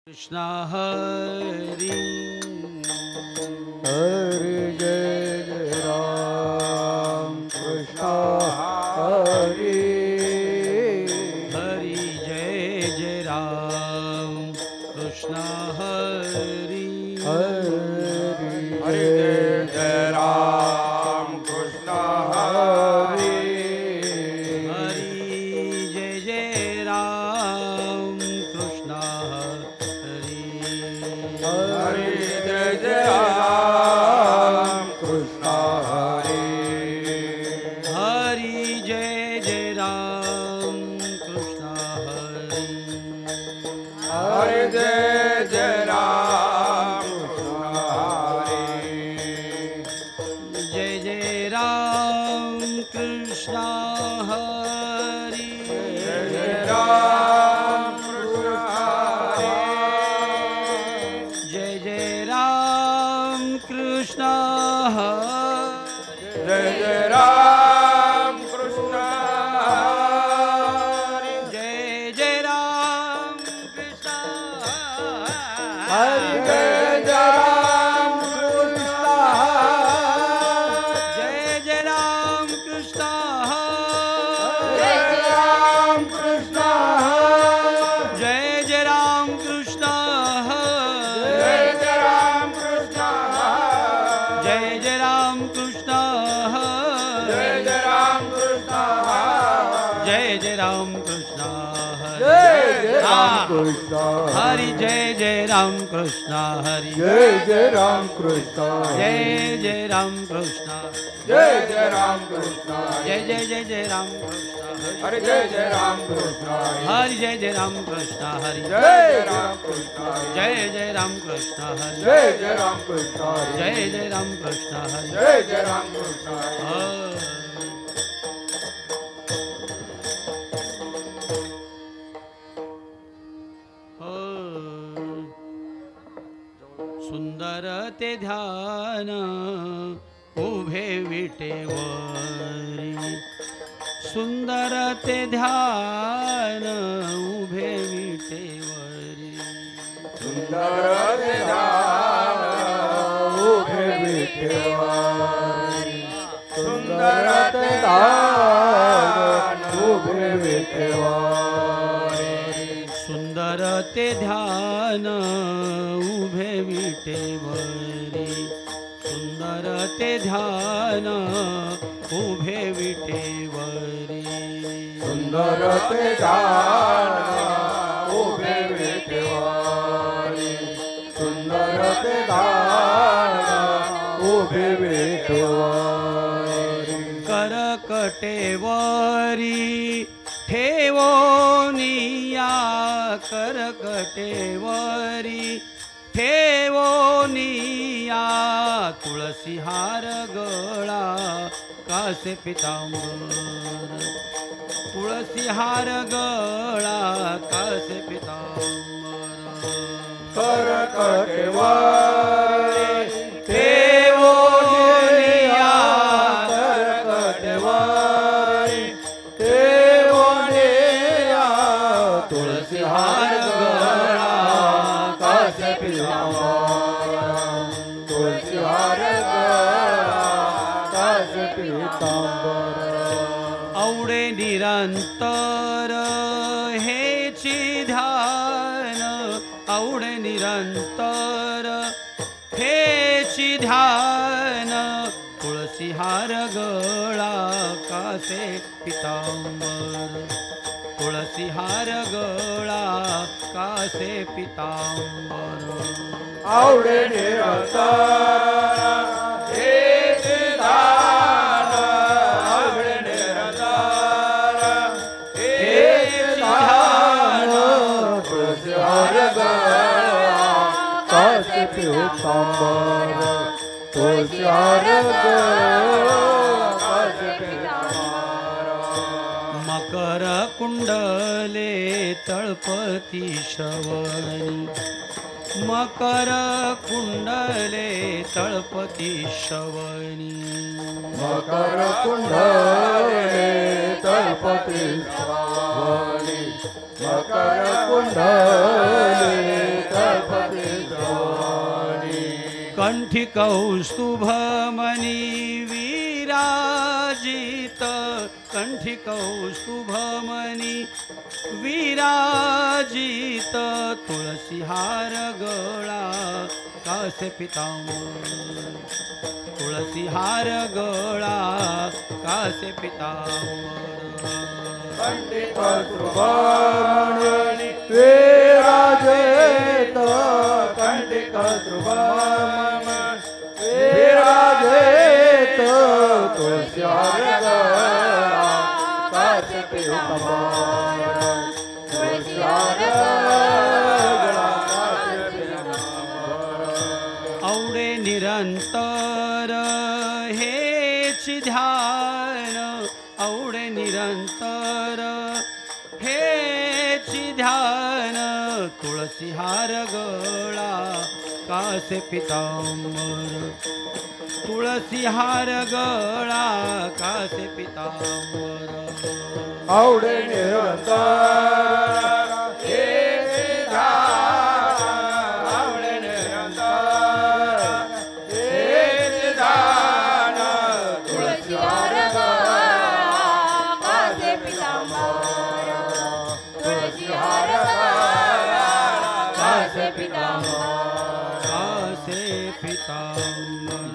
कृष्ण हरि हरि जय जय राम कृष्ण हरि हरि जय जय राम कृष्ण हरि हरि जय जय राम कृष्ण हरि हरि जय जय राम कृष्ण हरि हरि जय जय राम कृष्ण हरि हरि जय जय राम कृष्ण हरि हरि जय जय राम कृष्ण हरि जय जय राम कृष्ण हरि जय जय राम कृष्ण हरि जय जय राम कृष्ण हरि जय जय राम कृष्ण हरि जय जय राम कृष्ण हरि जय जय राम कृष्ण जय जय राम कृष्ण जय जय राम कृष्ण जय जय राम कृष्ण जय जय राम कृष्ण जय जय राम कृष्ण जय जय राम कृष्ण जय जय राम कृष्ण जय जय राम कृष्ण हरि जय जय राम कृष्ण हरि जय जय राम कृष्ण जय जय राम कृष्ण जय जय राम कृष्ण जय जय जय राम कृष्ण हरि जय जय राम कृष्ण हरि जय जय राम कृष्ण हरि जय जय राम कृष्ण जय जय राम कृष्ण हरि जय जय राम कृष्ण जय जय राम कृष्ण हरि जय जय राम कृष्ण सुंदर ते ध्यान उभे विटेवरी सुंदर ते ध्यान उभे विटेवरी सुंदर ध्यान उभे विठेवारी सुंदर ध्यान उभे विठेवारी सुंदर ते ध्यान उभे विटेवरी सुंदर ते ध्यान उभे विटेवरी सुंदर ध्यान उभे विठेवारी सुंदर ध्यान उभे विठेवारी करकटेवरी ठेवोनिया करकटेवरी ठेवोनिया तुळसी हार गळा कासे पितांबर तुळसी हार गळा कासे पितांबर करकटेवारी ठेवोनिया करकटेवारी ठेवोनिया तुळसी हार गळा कासे पितांबर तुळसी हार गळा कासे पितांबर आवडे निरंतर हेची ध्यान आवडे निरंतर हेची ध्यान तुळसी हार गळा कासे पितांबर तुळसी हार गळा कासे पितांबर आवडे निरंतर हेची ध्यान आवडे निरंतर हेची ध्यान तुळसी हार गळा कासे पितांबर तुळसी हार गळा कासे पितांबर मकर कुंडले तळपती श्रवणी मकर कुंडले तळपती श्रवणी मकर कुंडले तळपती श्रवणी मकर कुंडले कंठी कौस्तुभमणी विराजित कंठी कौस्तुभमणी विराजित तुळसी हार गळा कासे पितांबर तुळसी हार गळा कासे पितांबर कंठी कौस्तुभमणी विराजित कंठी कौस्तुभमणी विराजित तुळसी हार गळा कासे पितांबर तुळसी हार गळा कासे पितांबर औडे निरंतर हेची ध्यान औडे निरंतर हेची ध्यान तुळसी हार गळा कासे पितांबर तुळसी हार गळा कासे पितांबर आवडे निरंतर हे ध्यान आवडे निरंतर हे ध्यान तुळसी हार गळा कासे पितांबर तुळसी हार गळा कासे पितांबर कासे पितांबर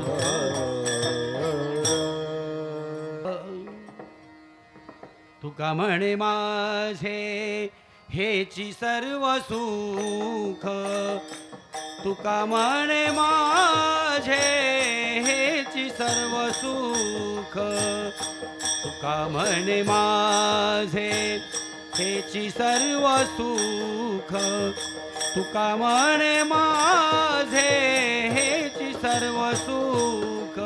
तुका म्हणे माझे हेची सर्व सुख तुका म्हणे माझे हेची सर्व सुख तुका म्हणे माझे हेची सर्व सुख तुका म्हणे माझे हेची सर्व सुख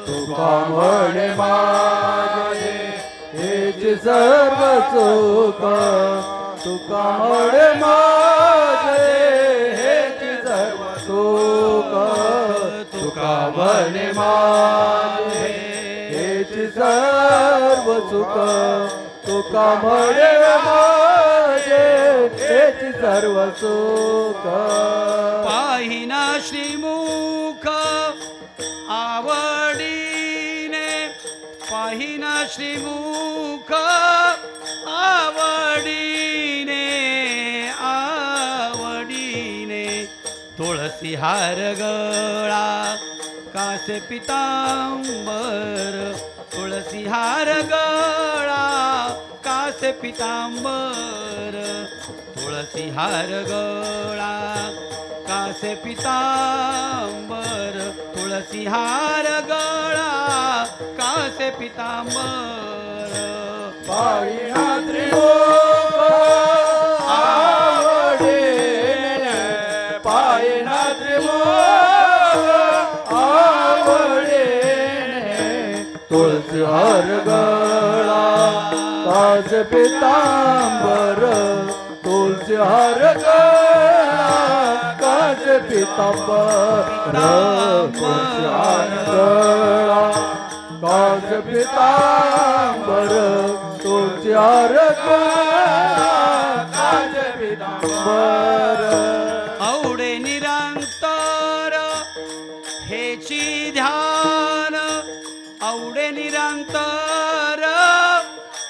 तुका म्हणे माझे हेची सर्व सुख तुका म्हणे माझे हेची सर्व सुख तुका म्हणे माझे हेची सर्व सुख तुका म्हणे माझे हेची सर्व सुख पाहिना श्रीमुख आवडीने पाहिना श्रीमुख आवडीने आवडीने तुळसी हार गळा कासे पितांबर तुळसी हार गळा कासे पितांबर तुळसी हार गळा कासे पितांबर तुळसी हार गळा कासे पितांबर पाहिना त्रिलोक आवडीने पाहिना त्रिलोक आवडीने तुळसी हार गळा कासे पितांबर तुळसी हार गळा कासे पितांबर तुळसी हार गळा कासे पितांबर तुळसी हार गळा कासे पितांबर औडे निरंतर हेची ध्यान औडे निरंतर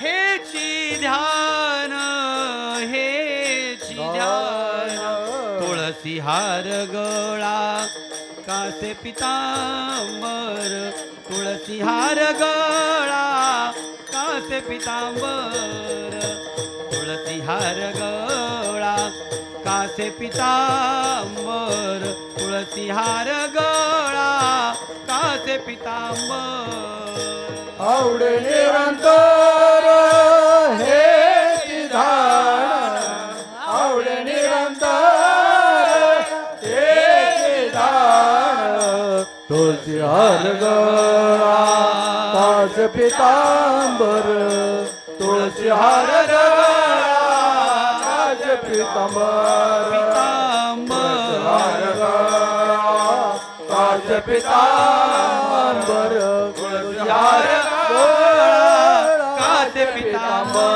हेची ध्यान हेची ध्यान तुळसी हार गळा कासे पितांबर तुळसी हार गळा कासे पितांबर तुळसी हार गळा कासे पितांबर तुळसी हार गळा कासे पितांबर आवडे निरंतर हेची ध्यान आवडे निरंतर हेची ध्यान तुळसी हार गळा कासे पितांबर तुळसी हार गळा कासे पितांबर हार गळा कासे पितांबर तुळसी हार गळा कासे पितांबर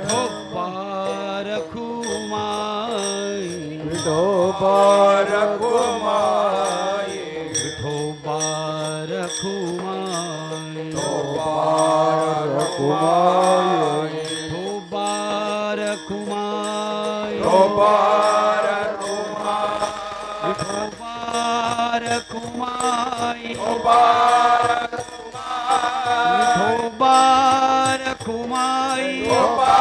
ढोपार खुमा विठोबा रखुमाई विठोबा रखुमाई विठोबा रखुमाई विठोबा रखुमाई विठोबा विठोबा रखुमाई विठोबा विठोबा रखुमाई विठोबा विठोबा रखुमाई विठोबा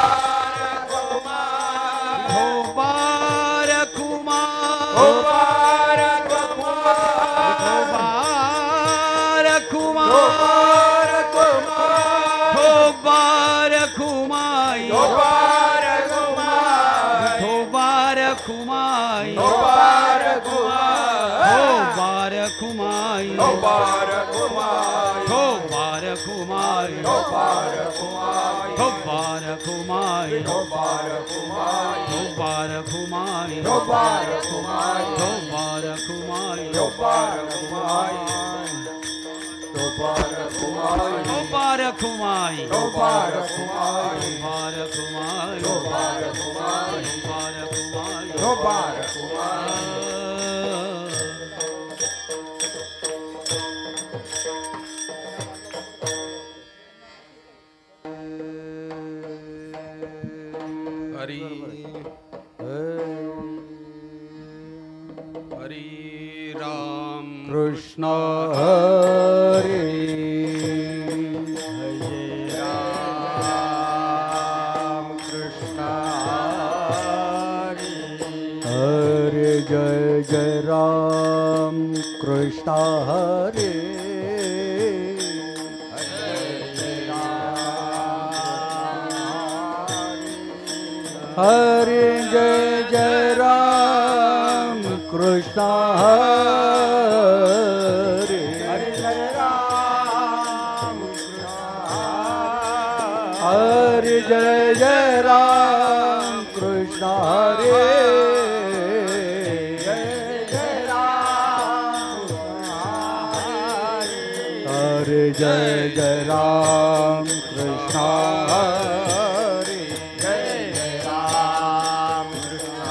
कृष्ण हरे हरे राम कृष्ण हरे हरे जय जय राम कृष्ण हरे हरे जय जय राम कृष्ण हरे हरे जय राम हरे जय जय राम कृष्ण हरे जय जय राम हरे जय जय राम कृष्ण हरे हरे जय जय राम कृष्ण हरे जय राम कृष्ण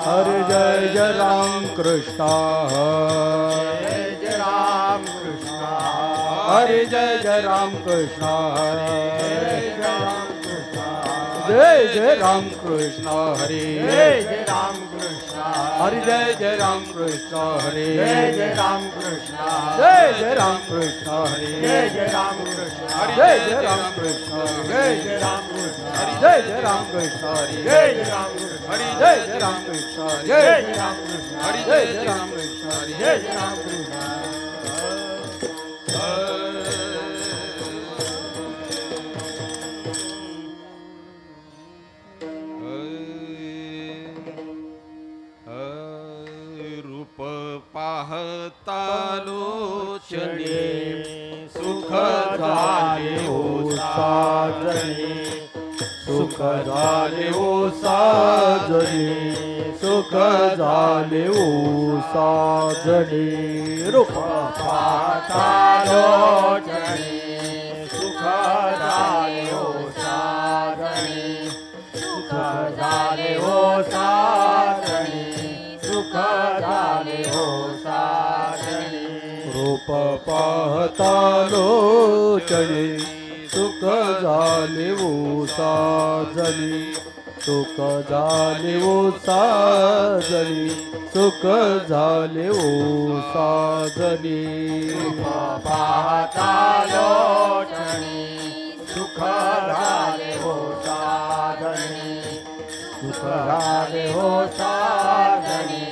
हरे जय जय राम कृष्ण जय जय राम कृष्ण हरे जय जय राम कृष्ण हरे जय जय राम कृष्ण हरे जय जय राम कृष्ण जय जय राम कृष्ण हरे जय जय राम कृष्ण जय जय राम कृष्ण जय जय राम कृष्ण जय जय राम कृष्ण हरे जय जय राम कृष्ण हरे जय जय राम कृष्ण जय जय राम कृष्ण हरे जय जय राम कृष्ण हरे जय जय राम कृष्ण रूप पाहता लोचने सुख झाले ओ साजने सुख झाले ओ साजने सुख झाले ओ साजने रूप पाहता लोचने सुख झाले ओ साजने सुख झाले ओ साजने सुख झाले ओ साजने रूप पाहता लोचने सुख झाले ओ साजने सुख झाले ओ साजने सुख झाले ओ साजने पाहता लोचने सुख झाले ओ साजने सुख झाले ओ साजने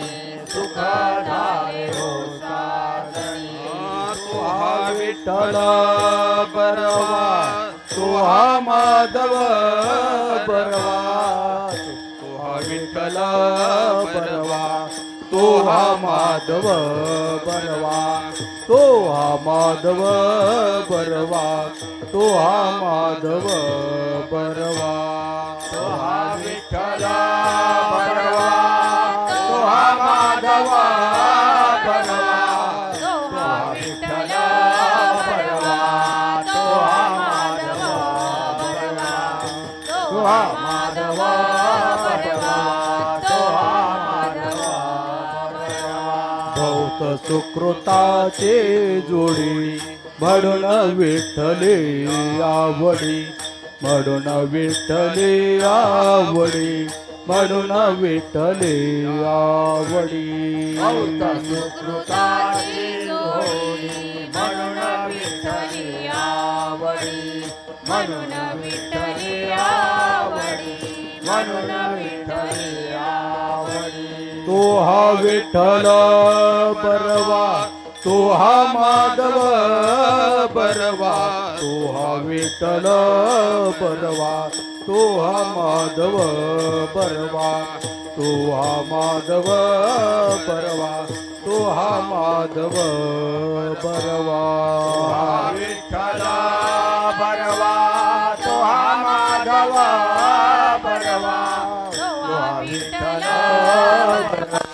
सुख झाले ओ साजने तुहा विठ्ठल बरवा तुहा माधव बरवा तुहा विठ्ठल बरवा तुहा माधव बरवा तुहा माधव बरवा तुहा माधव बरवा तुहा विठ्ठल बरवा तुहा माधव बरवा तुहा विठ्ठल बरवा तुहा माधव बरवा तुहा माधव बरवा तुहा माधव भक्त सुकृताचे जोडी म्हणून विठ्ठले आवडी म्हणून विठ्ठले आवडी म्हणून विठ्ठले आवडी सुकृताची जोडी म्हणून विठ्ठली आवडी म्हणून विठ्ठली आवडी म्हणून विठ्ठली आवडी तो हा विठ्ठल बरवा तो हा माधव बरवा तो हा विठ्ठल बरवा तो हा माधव बरवा तो हा माधव बरवा तो हा माधव बरवा विठ्ठल बरवा तो हा माधव बरवा तो हा विठ्ठल बरवा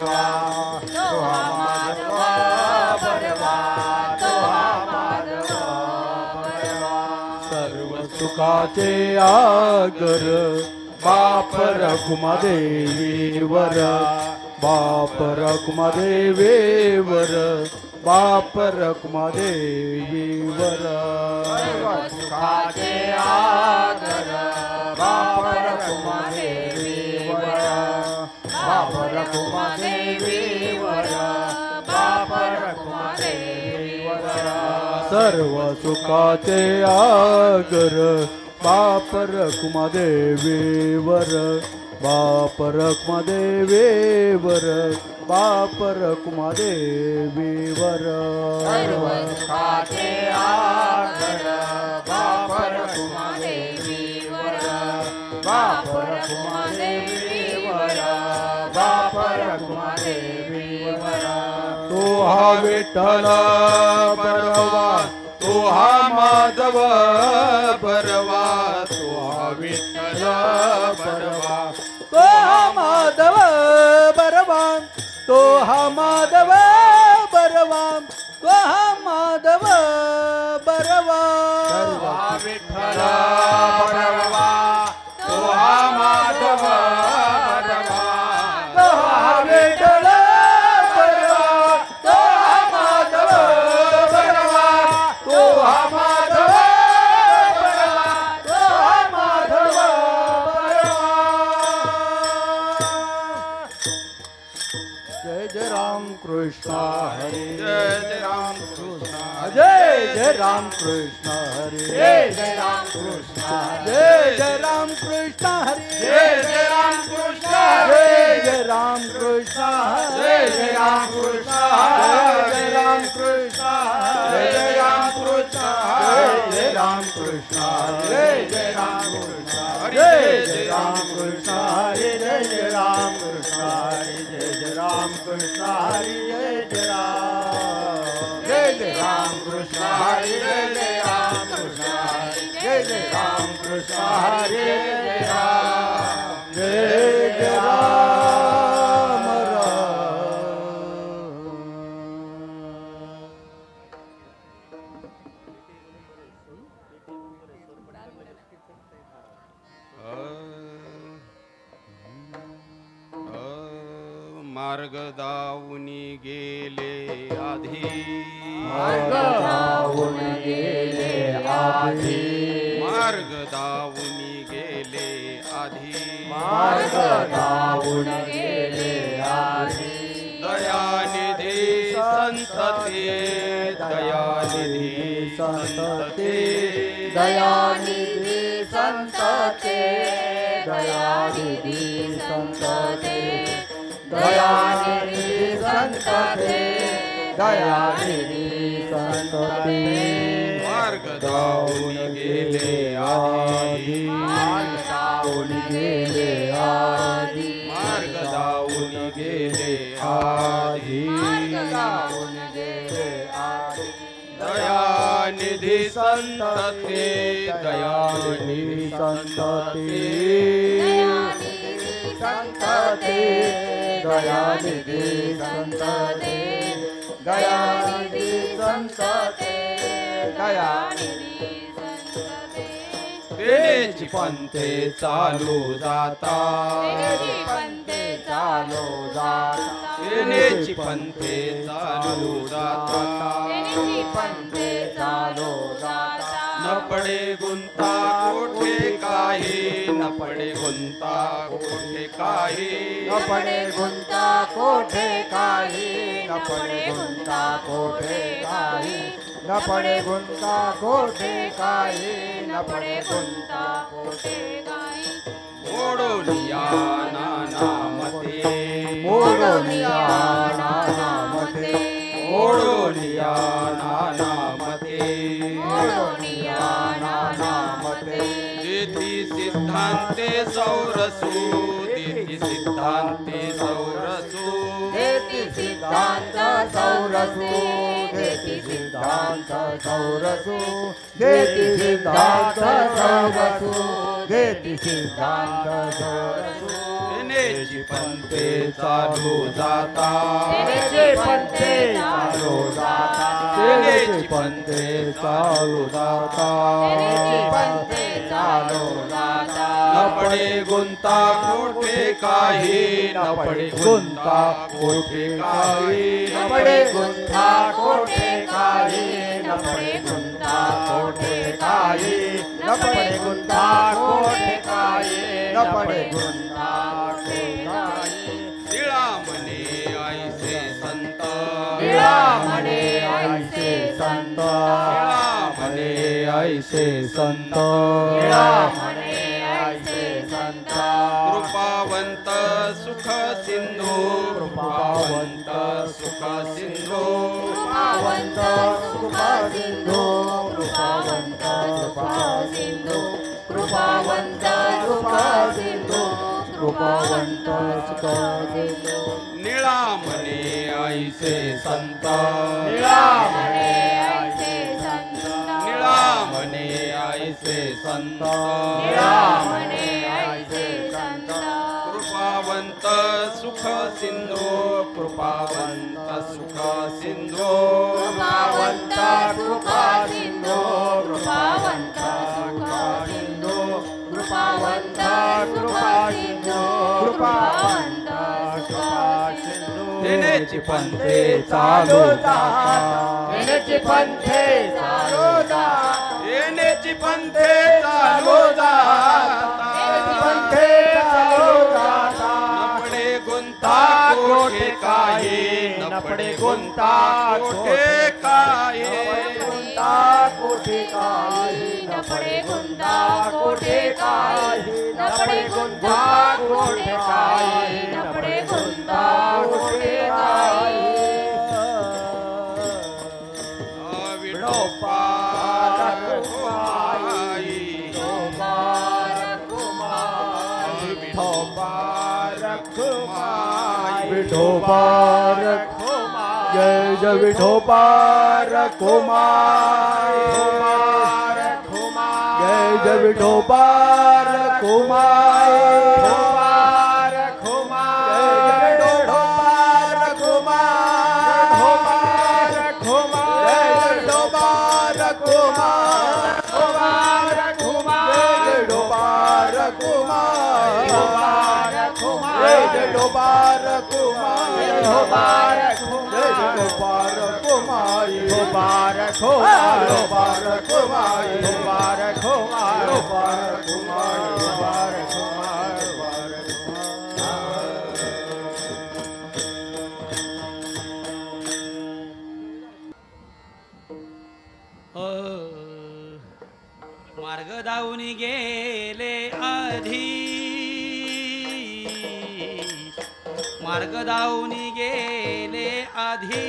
तो हा माधव बरवा तो हा माधव बरवा सर्व सुखाचे आगर बाप रखुमादेवीवर बाप रखुमादेवीवर बाप रखुमादेवीवर सुखाचे आगर बाप रखुमादेवीवर बाप रखुमादेवीवर बाप रखुमादेवीवर सर्व सुखाचे आगर बाप रखुमादेवीवर बाप रखुमादेवीवर बाप रखुमादेवीवर सर्व सुखाचे आगर बाप रखुमादेवीवर बाप रखुमादेवीवर बाप रखुमादेवीवर तो हा विठ्ठल बरवा तो हा माधव बरवा तो हा विठ्ठल बरवा तो हा माधव बरवा तो हा माधव बरवा तो हा माधव बरवा विठ्ठल बरवा तो हा माधव बरवा तो हा विठ्ठल बरवा तो हा माधव बरवा तो हा माधव बरवा तो हा माधव बरवा जय जय राम कृष्ण हरे जय जय राम कृष्ण जय जय राम कृष्ण हरे जय जय राम कृष्ण जय जय राम कृष्ण हरे जय जय राम कृष्ण जय जय राम कृष्ण जय जय राम कृष्ण जय राम कृष्ण जय जय राम कृष्ण जय राम कृष्ण जय जय राम कृष्ण जय जय राम कृष्ण हरे जय जय राम कृष्ण हरे जय जय राम कृष्ण हरे जय जय राम जय जय राम कृष्ण हरे जय जय राम कृष्ण हरे जय जय राम कृष्ण हरे जय जय राम जय जय राम राम मार्ग दावुनी गेले आधी मार्ग दावून गेले आधी मार्ग दावुनी गेले आधी मार्ग दावून गेले आधी दयानिधी संत ते दयानिधी संत ते दयानिधी संत ते दयानिधी संत ते दयानिधी संत ते दयानिधी संत ते मार्ग दावुनी गेले आधी मार्ग दावून गेले आधी मार्ग दावुनी गेले आधी दावून गेले आधी दयानिधी संत ते दयानिधी संत ते संत ते दयानिधी संत ते दयानिधी संत ते दयानिधी संत ते तेची पंथे चालू जाता तेरी पंथे चालो जाता येण्याची पंथे चालू जाता येण्याची पंथे चालो जाता न पडे गुंता कोठे काही न पडे गुंता कोठे काही न पडे गुंता कोठे काही न पडे गुंता कोठे काही न पडे गुंता कोठे काही न पडे गुंता कोठे काही मोडोनिया नानामते मोडोनिया नानामते मोडोनिया नानामते मोडोनिया नानामते देती सिद्धांते सौरसू देती सिद्धांते सौरसू देति सिद्धांत सौरसु देति सिद्धांत सौरसु देति सिद्धांत सौरसु देति सिद्धांत सौरसु येण्याची पंथे चालू जाता येण्याची पंथे चालू जाता येण्याची पंथे चालू जाता येण्याची पंथे चालू जाता न पडे गुंता कोठे काही न पडे गुंता कोठे काही न पडे गुंता कोठे काही न पडे गुंता कोठे काही न पडे गुंता कोठे काही न पडे गुंता कोठे काही तिळा म्हणे ऐसे संत तिळा म्हणे ऐसे संत तिळा म्हणे ऐसे संत तिळा म्हणे ऐसे संत कृपावंत सुख सिंधू कृपावंत सुख सिंधू कृपावंत सुख सिंधू कृपावंत सुख सिंधू कृपावंत सुख सिंधू कृपावंत सुख सिंधू निळा म्हणे ऐसे संत निळा म्हणे ऐसे संत निळा म्हणे ऐसे संत निळा म्हणे ऐसे संत कृपावंत सुख सिंधू कृपावंत सुख सिंधू कृपावंत सुख सिंधू कृपावंत सुख सिंधू कृपावंत सुख सिंधू कृपावंत सुख सिंधू येण्याची पंथे चालू जाता येण्याची पंथे चालू जाता येण्याची पंथे चालू जाता पंथे चालू जाता न पडे गुंता कोठे काही न पडे गुंता कोठे काही गुंता कोठे काही न पडे गुंता कोठे काही न पडे गुंता कोठे काही न पडे गुंता कोठे काही विठोबा रखुमाई विठोबा रखुमाई विठोबा रखुमाई जय जय विठोबा रखुमाई जय जय विठोबा रखुमाई मार्ग दावून गेले आधी मार्ग दावून गेले आधी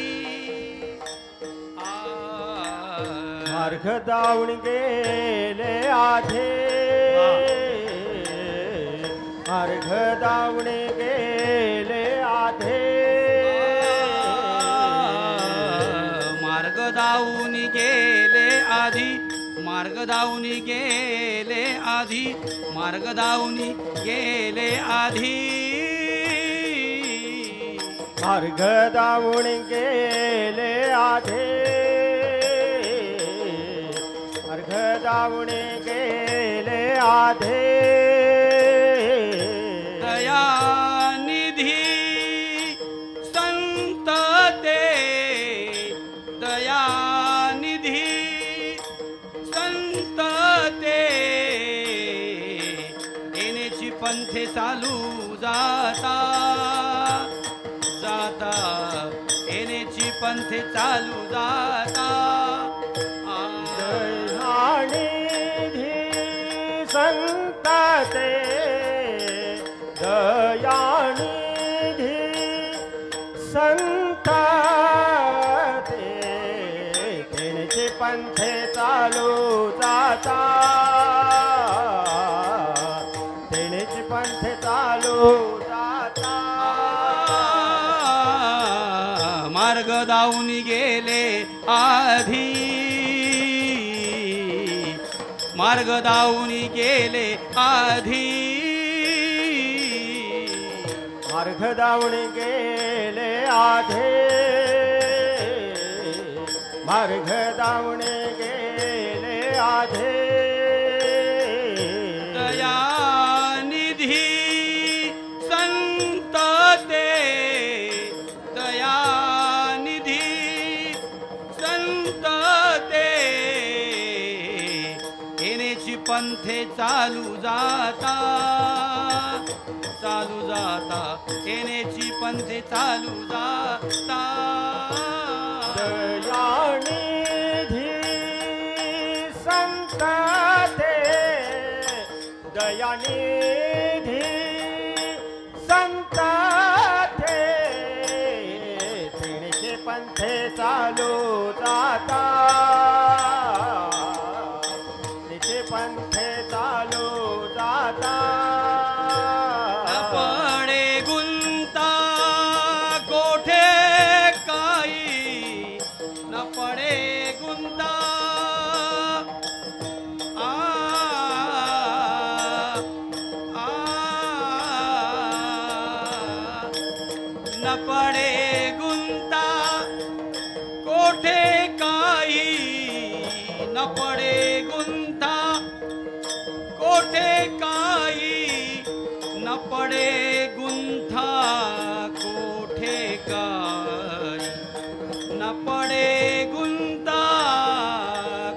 मार्ग दावून गेले आधे मार्ग दावून गेले आधे मार्ग दावून गेले आधी मार्ग दावून गेले आधी मार्ग दावून गेले आधी मार्ग दावून गेले आधे मार्ग दावून गेले आधे दया निधी पंथे चालू जाता जाता येण्याची पंथे चालू जाता दयानिधी संत ते दयानिधी संत ते त्यांचे पंथे चालू जाता त्यांचे पंथे चालू जाता मार्ग दावून गेले आधी मार्ग दावून गेले आधी मार्ग दावून गेले आधे मार्ग दावून गेले आधे दयानिधी संत ते दयानिधी संत ते येण्याची पंथे चालू जाता चालू जाता येण्याची पंथे चालू जाता दयानिधी संत ते दयानिधी संत ते तिणचे पंथे चालू जाता तिचे पंथे चालू जाता पडे गुंता कोठे काही न पडे गुंता आ आ न पडे गुंता कोठे काही न पडे गुंता कोठे काही न पडे गुंथा कोठे काही न पडे गुंता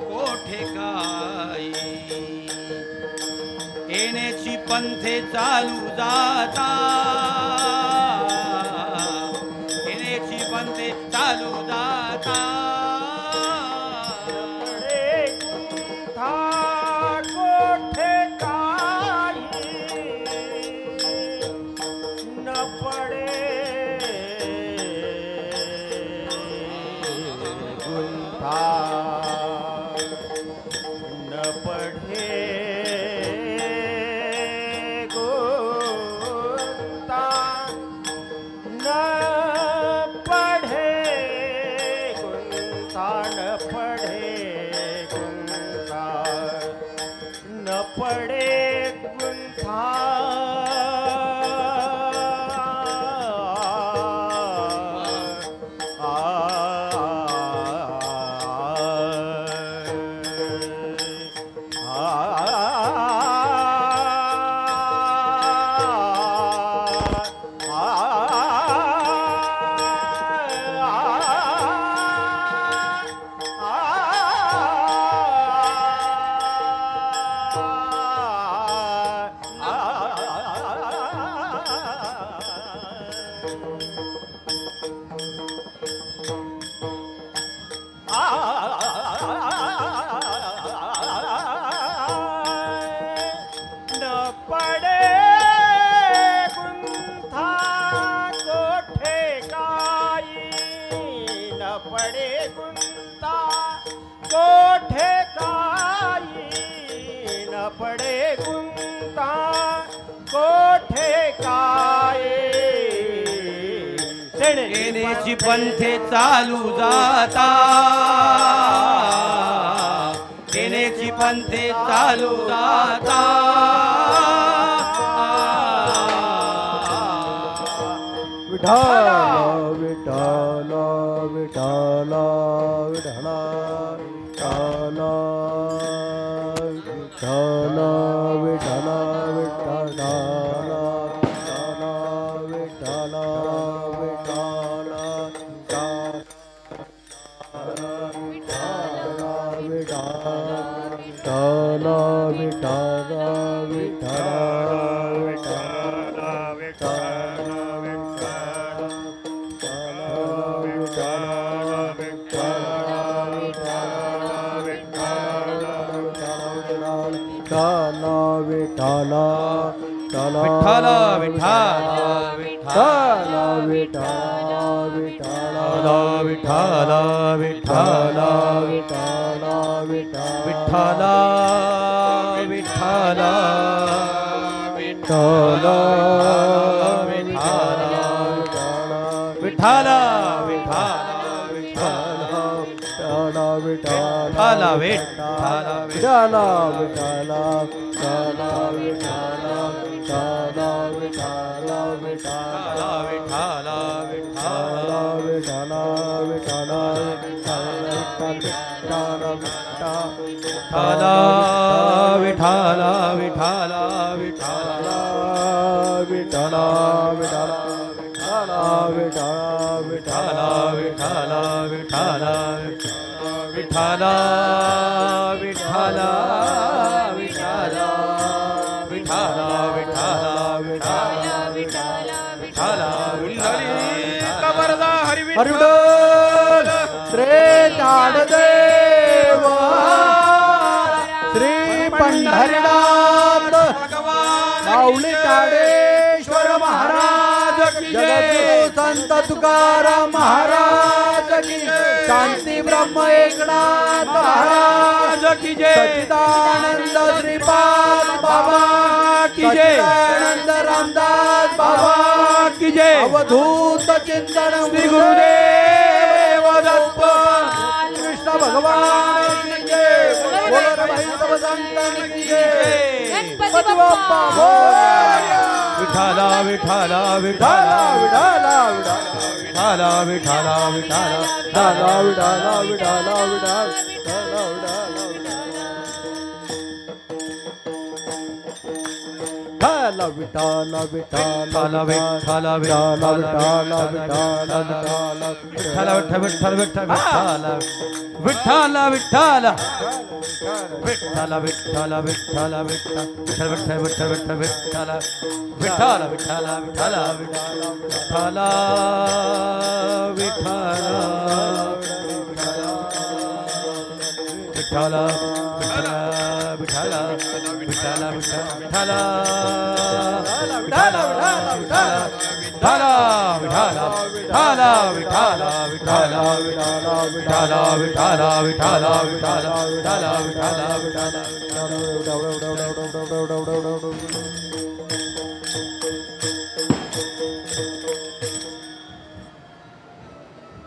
कोठे काही येण्याची पंथे चालू जाता येण्याची पंथे चालू जाता कोठे काही न पडे गुंथा न पडे गुंता न पडे गुंता न पडे गुंता न पडे गुंथा येण्याची पंथे चालू जाता येण्याची पंथे चालू जाता विठ्ठल विठ्ठल विठ्ठल विठ्ठल विठ्ठल विठ्ठल विठ्ठल विठ्ठल विठ्ठल विठ्ठल विठ्ठल विठ्ठल विठ्ठल विठ्ठल विठ्ठल विठ्ठल विठ्ठल विठ्ठल विठ्ठल विठ्ठल विठ्ठल विठ्ठल विठ्ठल विठ्ठल विठ्ठल विठ्ठल विठ्ठल हरिविठ्ठल श्री ज्ञानदेव श्री पंढरीनाथ माऊली ताडेश्वर महाराज की जय, संत तुकाराम महाराज की, शांती ब्रह्म एकनाथ महाराज की जय, सच्चिदानंद श्रीपाद बाबा की जय, सच्चिदानंद रामदास बाबा की जय, अवधूत चिंतन श्री गुरुदेव दत्त कृष्ण भगवान की जय, बोलो रे भाई सब संतन की जय, गणपति बाप्पा मोरया, विठ्ठल विठ्ठल विठ्ठल विठ्ठल विठ्ठल विठ्ठल विठ्ठल विठ्ठल विठ्ठल विठ्ठल विठ्ठल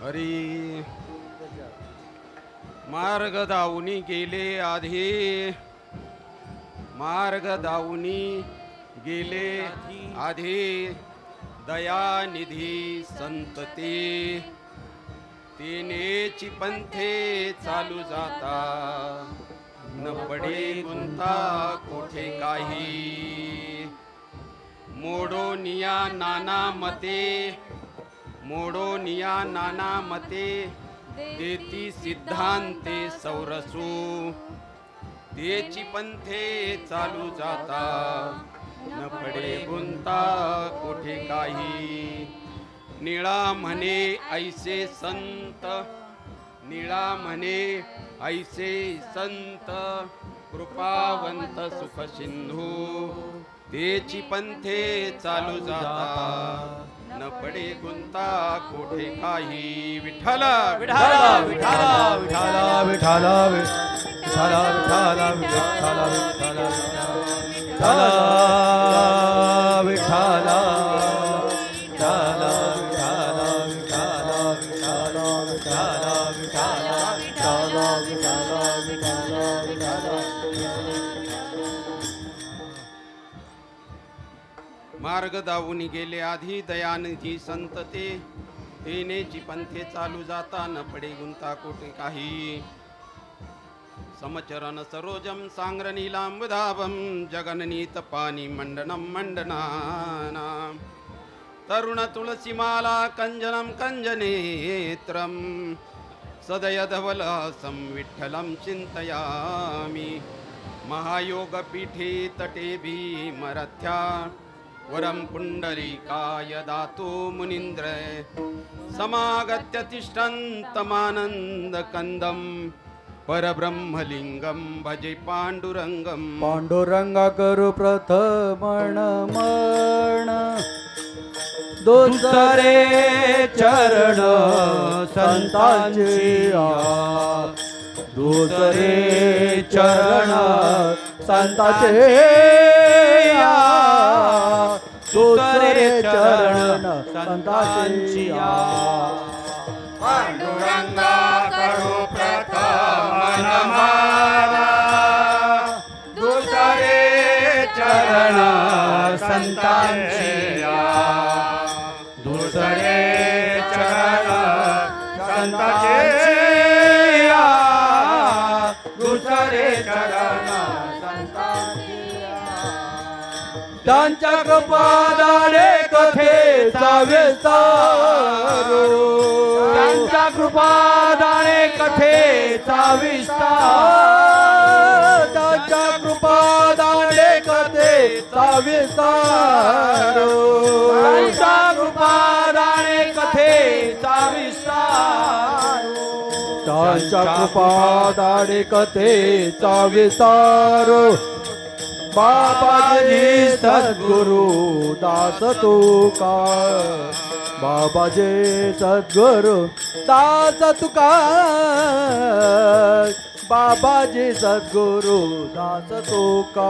हरी मार्ग दावुनी गेले आधी, मार्ग दावुनी गेले आधी, दयानिधी संतते तेनेची पंथे चालू जाता, न पडे गुंता कोठे काही, मोडोनिया नाना मते, मोडोनिया नाना मते, देती सिद्धांते सौरसू, तेची पंथे चालू जाता, न पडे गुंता कोठे काही, निळा म्हणे ऐसे संत, निळा म्हणे ऐसे संत, कृपावंत सुख सिंधू, तेची पंथे चालू जाता, न पडे गुंता कोठे काही, विठ्ठल विठ्ठल विठ्ठल विठ्ठल विठ्ठल विठ्ठल विठ्ठल विठ्ठल विठ्ठल विठ्ठल मार्ग दावून गेले आधी, दयानिधी संतते तेनेची पंथे चालू जाता, न पडे गुंता कोठे काही, समचरण सरोजम सांग्र नीलांबुधाभं, जगननीत पाणी मंडनम मंडनाना, तरुण तुलसीमाला कंजनम कंजनेत्रम, सदय धवलसं विठ्ठलं चिंतयामि, महायोग पीठे तटे भीमरथ्या, वरम पुंडरीकाय दातो मुनीन्द्र, समागत्य तिष्ठन्तमानन्द कंदम, परब्रह्मलिंगम भजे पांडुरंगम पांडुरंगा करू प्रथमण मण दुसरे चरण संतांची दुसरे चरण संतांचे दुसरे चरण संतांची पांडुरंगा करू प्रथम नमन दुसरे चरण संतांची दुसरे चरण संतांचे दुसरे चरण संतांची त्यांच्या कृपादाने कथेचा विस्तार त्यांच्या कृपादाने कथेचा विस्तार त्यांच्या कृपादाने कथेचा विस्तार त्यांच्या कृपादाने कथेचा विस्तार त्यांच्या कृपादाने कथेचा विस्तार बाबाजी सद्गुरु दास तुका बाबाजी सद्गुरु दास तुका बाबाजी सद्गुरु दास तुका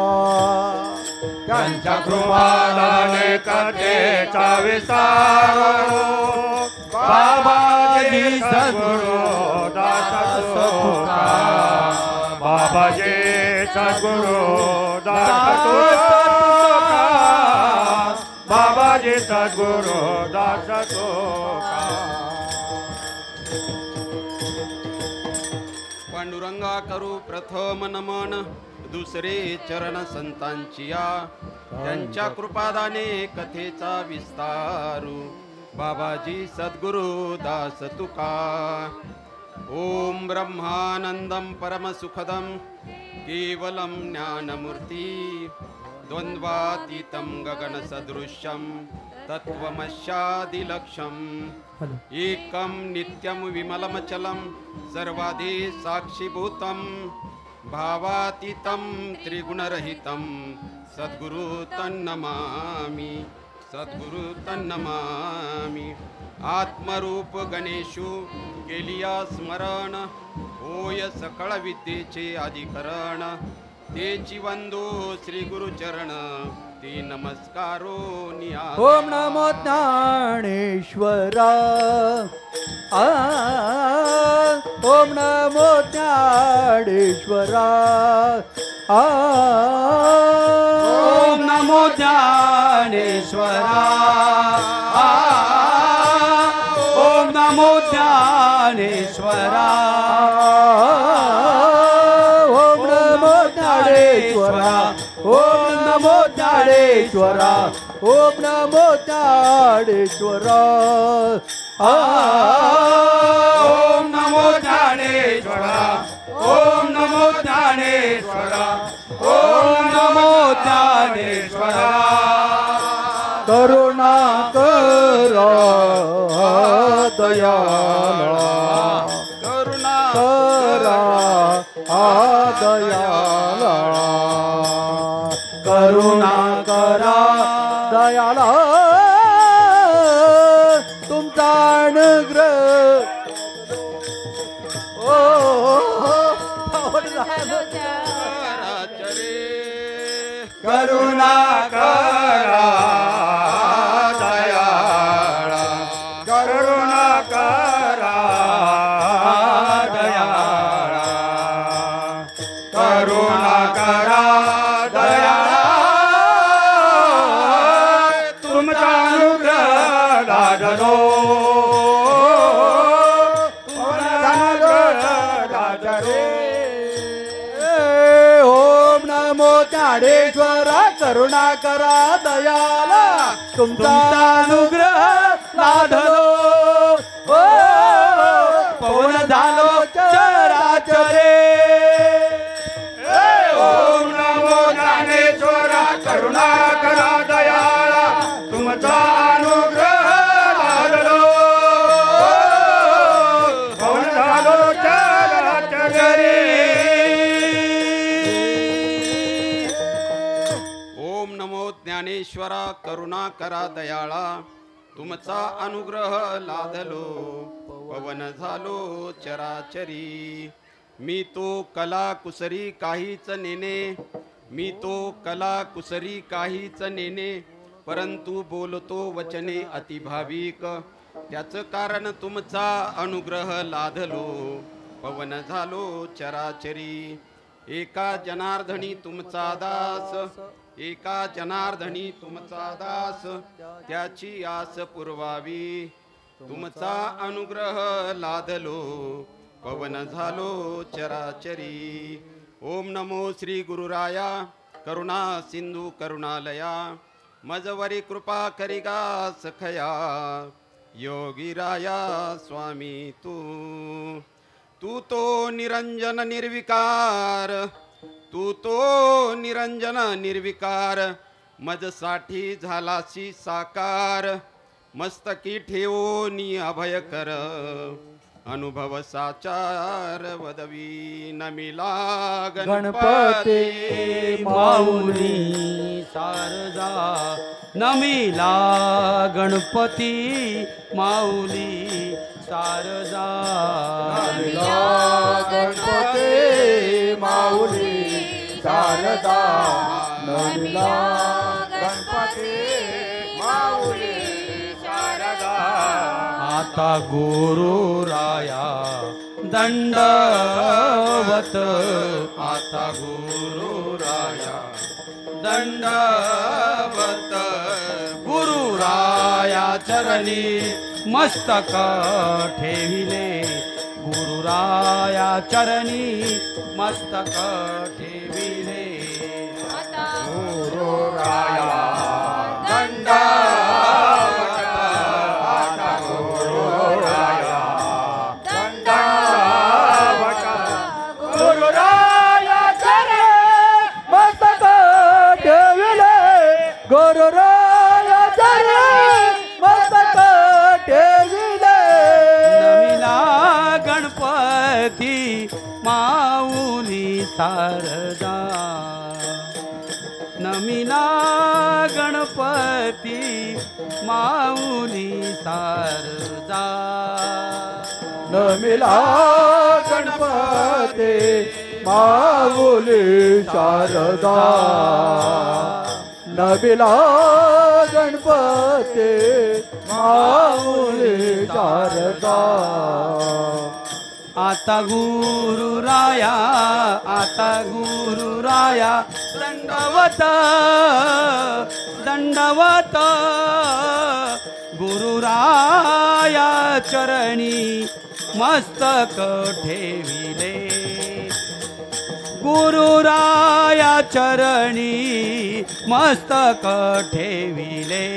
त्यांच्या कृपादाने कथेचा विस्तार बाबाजी सद्गुरु दास तुका बाबाजी सद्गुरु दास तुका बाबाजी सद्गुरु दास तुका पांडुरंगा करू प्रथम नमन दुसरे चरण संतांची त्यांच्या कृपादाने कथेचा विस्तारू बाबाजी सद्गुरु दास तुका ओम ब्रह्मानंदम परमसुखदम केवलम ज्ञानमूर्ति द्वंद्वातीतं गगनसदृश्यं तत्त्वमस्यादिलक्ष्यम् एकं नित्यं विमलमचलं सर्वादि साक्षिभूतं भावातीतं त्रिगुणरहितं सद्गुरु तन्नमामि सद्गुरु तन्नमामि आत्मरूप गणेशु केलिया स्मरण होय सकळ विद्येचे अधिकरण तेची वंदो श्री गुरुचरण ते नमस्कारो निया ओम नमो ज्ञानेश्वरा ओम नमो ज्ञानेश्वरा ओम नमो ज्ञानेश्वरा ओम नमो ज्ञानेश्वरा ओम नमो ज्ञानेश्वरा ओम नमो ज्ञानेश्वरा ओम नमो ज्ञानेश्वरा ओम नमो ज्ञानेश्वरा ओम नमो ज्ञानेश्वरा ओम नमो ज्ञानेश्वरा करुणा करा दयाला करुणा करा दयाला करुणा करा दयाला तुमचा अनुग्रह ओ चरे करुणा करा दयाळा करुणा करा दयाळा करुणा करा दयाळा तुमचा अनुग्रह लाडलो ओम नमो ज्ञानेश्वरा करुणा करा दयाला तुमचा अनुग्रह लाधलो ओ पवन झालो चराचरे ओम नमो ज्ञानेश्वरा करुणा करा दयाळा तुमचा अनुग्रह लाडलो पवन झालो चराचरे ज्ञानेश्वरा करुणा करा दयाळा, तुमचा अनुग्रह लादलो पवन झालो चराचरी. मी तो कला कुसरी काहीच नेने, मी तो कला कुसरी काहीच नेने, परंतु बोलतो वचने अतिभाविक. त्याचं कारण तुमचा अनुग्रह लादलो पवन झालो चराचरी. एका जनार्दनी तुमचा दास, एका जनार्दनी तुमचा दास, त्याची आस पुरवावी. तुमचा अनुग्रह लादलो पवन झालो चराचरी. ओम नमो श्री गुरुराया करुणा सिंधू करुणालया, मजवरी कृपा करिगा सखया. योगीराया स्वामी तू तो निरंजन निर्विकार, तू तो निरंजन निर्विकार, मजसाठी झालासी साकार. मस्तकी ठेवोनी अभय कर, अनुभव साचार वदवी. नमिला गणपती माऊली शारदा, नमिला गणपती माऊली शारदा. नमिला गणपती माऊली शारदा, नमिला गणपती माऊली शारदा. आता गुरुराया दंडवत, आता गुरुराया दंडवत. गुरुराया चरणी मस्तक ठेविले, गुरुराया चरणी मस्तक ठेविले. गुरुराया दंडवत, आता गुरुराया दंडवत. गुरुराया चरणी मस्तक ठेविले, गुरुराया चरणी मस्तक ठेविले. नमिला गणपती माऊली शारदा, नमिला गणपती माऊली शारदा. नमिला गणपती माऊली शारदा, नमिला गणपती माऊली शारदा. आता गुरुराया, आता गुरुराया दंडवत, दंडवत. गुरुराया चरणी मस्तक ठेविले, गुरुराया चरणी मस्तक ठेविले.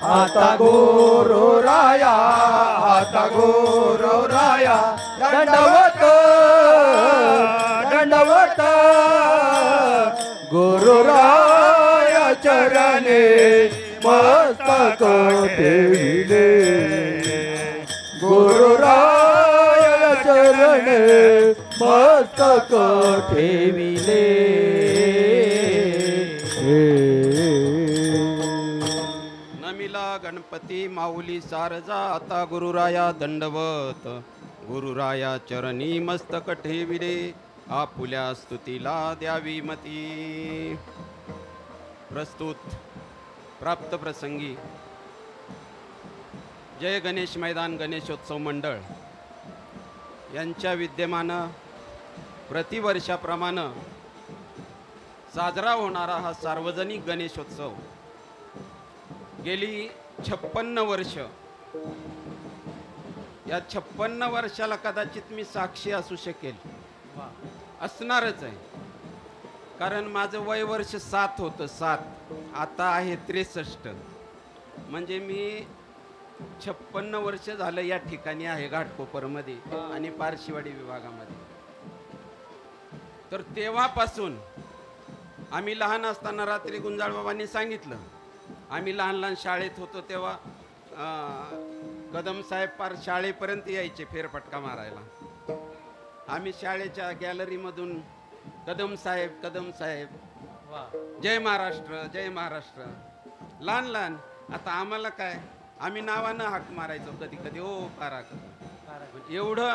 आता गुरुराया, आता गुरुराया दंडवत, दंडवत. गुरुराया चरणी मस्तक ठेविले, गुरुराया चरणी मस्तक ठेविले. नमिला गणपती माऊली शारदा, आता गुरुराया दंडवत. गुरुराया चरणी मस्तक ठेविले, आपुल्या स्तुतीला द्यावी मती. प्रस्तुत प्राप्त प्रसंगी जय गणेश मैदान गणेशोत्सव मंडळ यांच्या विद्यमानं प्रतिवर्षाप्रमाणे साजरा होणारा हा सार्वजनिक गणेशोत्सव गेली 56 वर्ष, या 56 वर्षाला कदाचित मी साक्षी असू शकेल, असणारच आहे. कारण माझं वय वर्ष 7 होतं, 7 आता आहे 63. म्हणजे मी 56 वर्ष झालं या ठिकाणी आहे, घाटकोपरमध्ये आणि पारशीवाडी विभागामध्ये. तर तेव्हापासून आम्ही लहान असताना रात्री गुंजाळबाबांनी सांगितलं, आम्ही लहान लहान शाळेत होतो तेव्हा कदम साहेब पार शाळेपर्यंत यायचे फेरफटका मारायला. आम्ही शाळेच्या गॅलरीमधून कदम साहेब जय महाराष्ट्र, जय महाराष्ट्र. लहान लहान आता आम्हाला काय, आम्ही नावानं हाक मारायचो कधी कधी, ओ पारा कदम. एवढं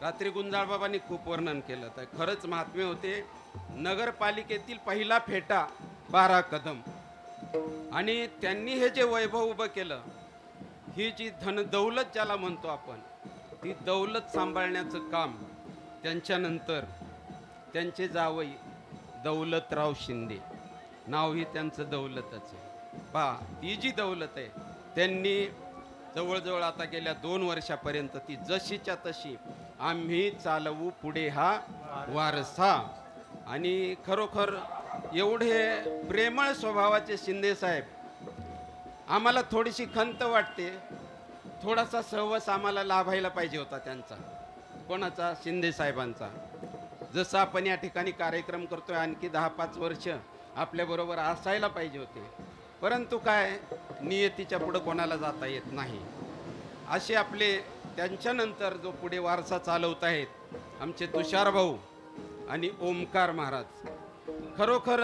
रात्री गुंजाळबाबांनी खूप वर्णन केलं. तर खरंच महात्मे होते. नगरपालिकेतील पहिला फेटा 12 कदम. आणि त्यांनी हे जे वैभव उभं केलं, ही जी धन दौलत ज्याला म्हणतो आपण, ती दौलत सांभाळण्याचं काम त्यांच्यानंतर त्यांचे जावई दौलतराव शिंदे, नावही त्यांचं दौलतच आहे. पहा ती जी दौलत आहे, त्यांनी जवळजवळ आता गेल्या 2 वर्षापर्यंत ती जशीच्या तशी आम्ही चालवू पुढे हा वारसा. आणि खरोखर एवढे प्रेमळ स्वभावाचे शिंदे साहेब, आम्हाला थोडीशी खंत वाटते, थोडासा सहवास आम्हाला लाभायला पाहिजे होता त्यांचा. कोणाचा? शिंदे साहेबांचा. जसं आपण या ठिकाणी कार्यक्रम करतोय, आणखी 10-5 वर्ष आपल्याबरोबर असायला पाहिजे होते. परंतु काय, नियतीच्या पुढं कोणाला जाता येत नाही. असे आपले त्यांच्यानंतर जो पुढे वारसा चालवत आहेत आमचे तुषार भाऊ आणि ओमकार महाराज, खरोखर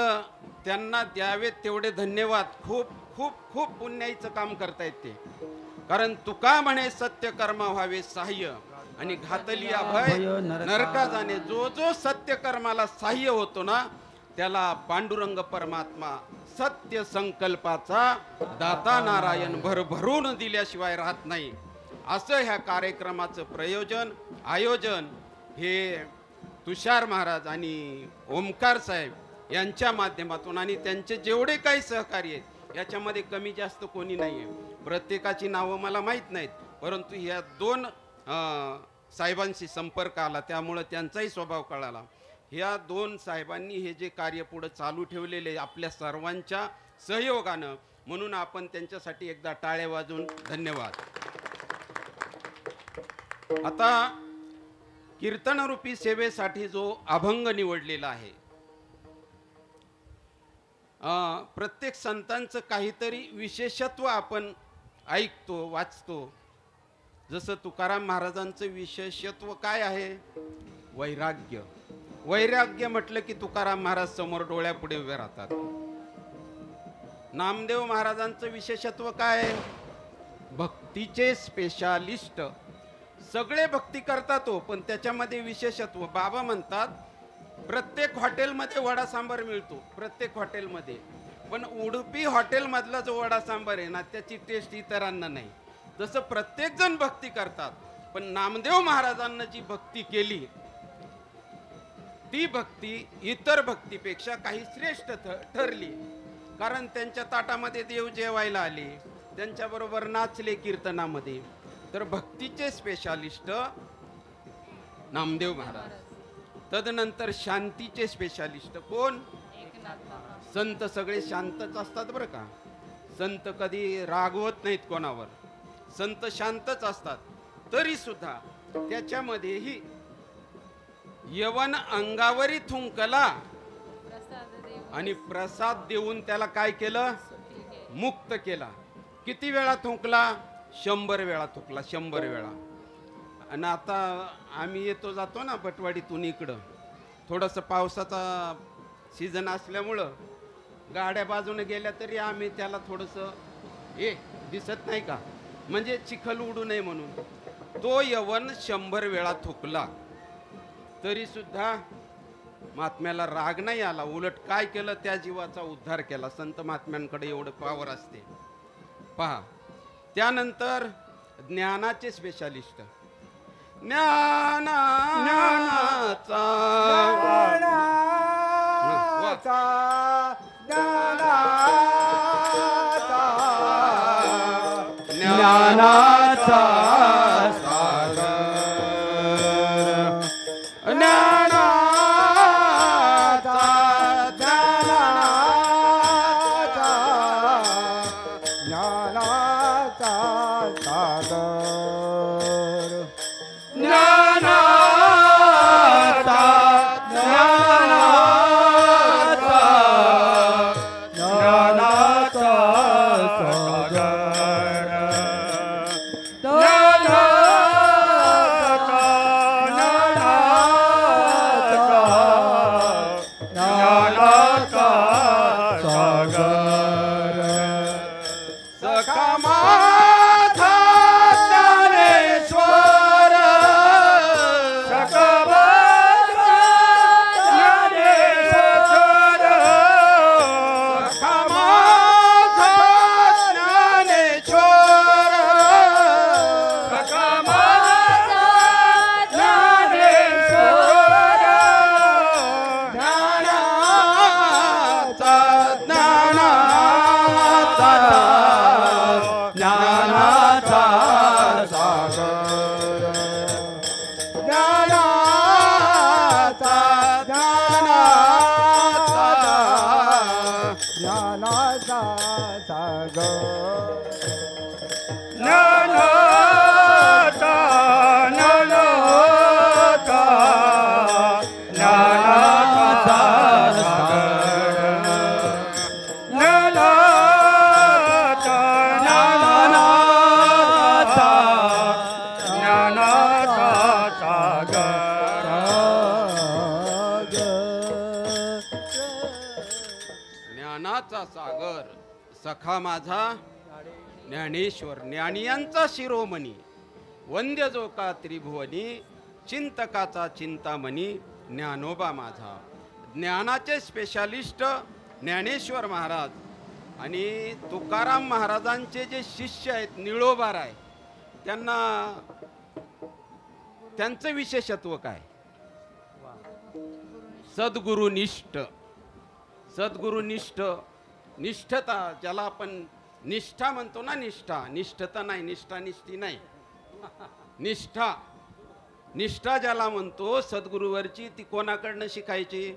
त्यांना द्यावेत तेवढे धन्यवाद. खूप खूप खूप पुण्याईचं काम करतायत ते. कारण तुका म्हणे सत्य कर्म व्हावे सहाय्य, आणि घातली अभय नरका जाणे. जो जो सत्य कर्माला सहाय्य होतो ना, त्याला पांडुरंग परमात्मा सत्य संकल्पाचा दाता नारायण भरभरून दिल्याशिवाय राहत नाही. असं ह्या कार्यक्रमाचं प्रयोजन आयोजन हे तुषार महाराज आणि ओमकार साहेब यांच्या माध्यमातून, आणि त्यांचे जेवढे काही सहकारी आहेत याच्यामध्ये कमी जास्त कोणी नाही आहे. प्रत्येकाची नावं मला माहीत नाहीत, परंतु ह्या 2 साहेबांशी संपर्क आला, त्यामुळं त्यांचाही स्वभाव कळाला. ह्या 2 साहेबांनी हे जे कार्य पुढे चालू ठेवलेले आपल्या सर्वांच्या सहयोगानं, म्हणून आपण त्यांच्यासाठी एकदा टाळ्या वाजवून धन्यवाद. आता कीर्तनरूपी सेवेसाठी जो अभंग निवडलेला आहे, प्रत्येक संतांचं काहीतरी विशेषत्व आपण ऐकतो वाचतो. जसं तुकाराम महाराजांचं विशेषत्व काय आहे? वैराग्य. वैराग्य म्हटलं की तुकाराम महाराज समोर डोळ्यापुढे उभे राहतात. नामदेव महाराजांचं विशेषत्व काय आहे? भक्तीचे स्पेशालिस्ट. सगळे भक्ती करतात हो, पण त्याच्यामध्ये विशेषत्व. बाबा म्हणतात प्रत्येक हॉटेलमध्ये वडा सांबार मिळतो, प्रत्येक हॉटेलमध्ये, पण उडुपी हॉटेलमधला जो वडा सांबार आहे ना, त्याची टेस्ट इतरांना नाही. जसं प्रत्येक जण भक्ती करतात, पण नामदेव महाराजांना जी भक्ती केली, ती भक्ती इतर भक्तीपेक्षा काही श्रेष्ठ ठरली. कारण त्यांच्या ताटामध्ये देव जेवायला आले, त्यांच्याबरोबर नाचले कीर्तनामध्ये. तर भक्तीचे स्पेशालिस्ट नामदेव महाराज. तदनंतर शांतीचे स्पेशालिस्ट कोण? संत. सगळे शांतच असतात बरं का. संत कधी रागवत नाहीत कोणावर, संत शांतच असतात. तरी सुद्धा त्याच्यामध्येही यवन अंगावरी थुंकला आणि प्रसाद देऊन त्याला काय केलं? मुक्त केला. किती वेळा थुंकला? 100 वेळा थुंकला, 100 वेळा. आणि आता आम्ही येतो जातो ना बटवाडीतून इकडं, थोडंसं पावसाचा सीझन असल्यामुळं गाड्या बाजूने गेल्या तरी आम्ही त्याला थोडंसं दिसत नाही का, म्हणजे चिखल उडू नये म्हणून. तो यवन 100 वेळा थुकला, तरी सुद्धा महात्म्याला राग नाही आला. उलट काय केलं? त्या जीवाचा उद्धार केला. संत महात्म्यांकडे एवढं पावर असते पहा. त्यानंतर ज्ञानाचे स्पेशालिस्ट. ज्ञानाचा ज्ञानाचा ज्ञानाचा ज्ञानाचा ज्ञानाचा ज्ञानाचा सागर ज्ञानाचा ज्ञानाचा ज्ञानाचा सागर ज्ञानाचा सागर सखा माझा ज्ञानेश्वर ज्ञानियांचा शिरोमणी वंद्य जो का त्रिभुवनी चिंतकाचा चिंतामणी ज्ञानोबा माझा ज्ञानाचे स्पेशालिस्ट ज्ञानेश्वर महाराज आणि तुकाराम महाराजांचे जे शिष्य आहेत निळोबाराय त्यांना त्यांचं विशेषत्व काय सद्गुरुनिष्ठ सद्गुरुनिष्ठ निष्ठता ज्याला आपण निष्ठा म्हणतो ना निष्ठा निष्ठता नाही निष्ठा निष्ठी नाही निष्ठा निष्ठा ज्याला म्हणतो सद्गुरूवरची ती कोणाकडनं शिकायची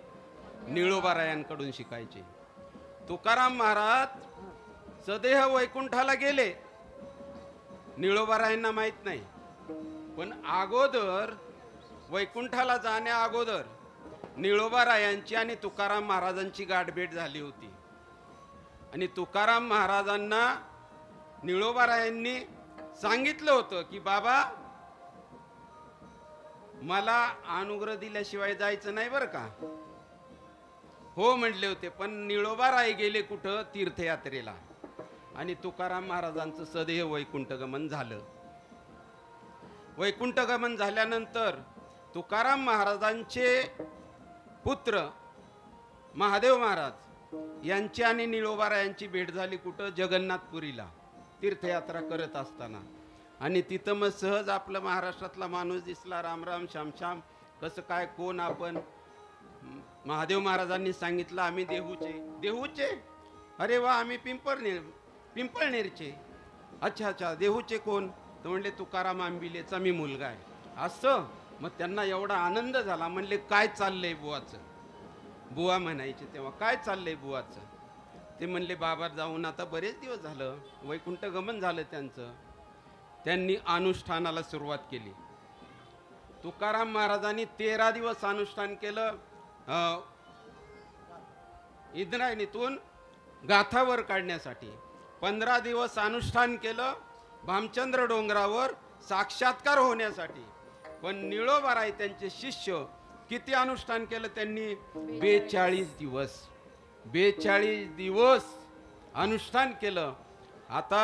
निळोबारायांकडून शिकायची तुकाराम महाराज सदेह वैकुंठाला गेले निळोबारायांना माहित नाही पण अगोदर वैकुंठाला जाण्या अगोदर निळोबारायांची आणि तुकाराम महाराजांची गाठभेट झाली होती आणि तुकाराम महाराजांना निळोबारायांनी सांगितलं होतं की बाबा मला अनुग्रह दिल्याशिवाय जायचं नाही बरं का हो म्हटले होते पण निळोबाराय गेले कुठं तीर्थयात्रेला आणि तुकाराम महाराजांचं सदैव वैकुंठगमन झालं वैकुंठगमन झाल्यानंतर तुकाराम महाराजांचे पुत्र महादेव महाराज यांची आणि निळोबारायांची भेट झाली कुठं जगन्नाथपुरीला तीर्थयात्रा करत असताना आणि तिथं मग सहज आपलं महाराष्ट्रातला माणूस दिसला राम राम श्याम श्याम कसं काय कोण आपण महादेव महाराजांनी सांगितलं आम्ही देहूचे देहूचे अरे वा आम्ही पिंपळनेरचे अच्छा अच्छा देहूचे कोण तर म्हणले तुकाराम आंबिलेचा मी मुलगा आहे असं मग त्यांना एवढा आनंद झाला म्हणले काय चाललंय बुवाचं बुवा म्हणायचे तेव्हा काय चाललंय बुवाचं ते म्हणले बाबा जाऊन आता बरेच दिवस झालं वैकुंठ गमन झालं त्यांचं त्यांनी अनुष्ठानाला सुरुवात केली तुकाराम महाराजांनी 13 दिवस अनुष्ठान केलं इंद्रायणीतून गाथावर काढण्यासाठी 15 दिवस अनुष्ठान केलं भामचंद्र डोंगरावर साक्षात्कार होण्यासाठी पण निळोबाराय त्यांचे शिष्य किती अनुष्ठान केलं त्यांनी 42 दिवस अनुष्ठान केलं आता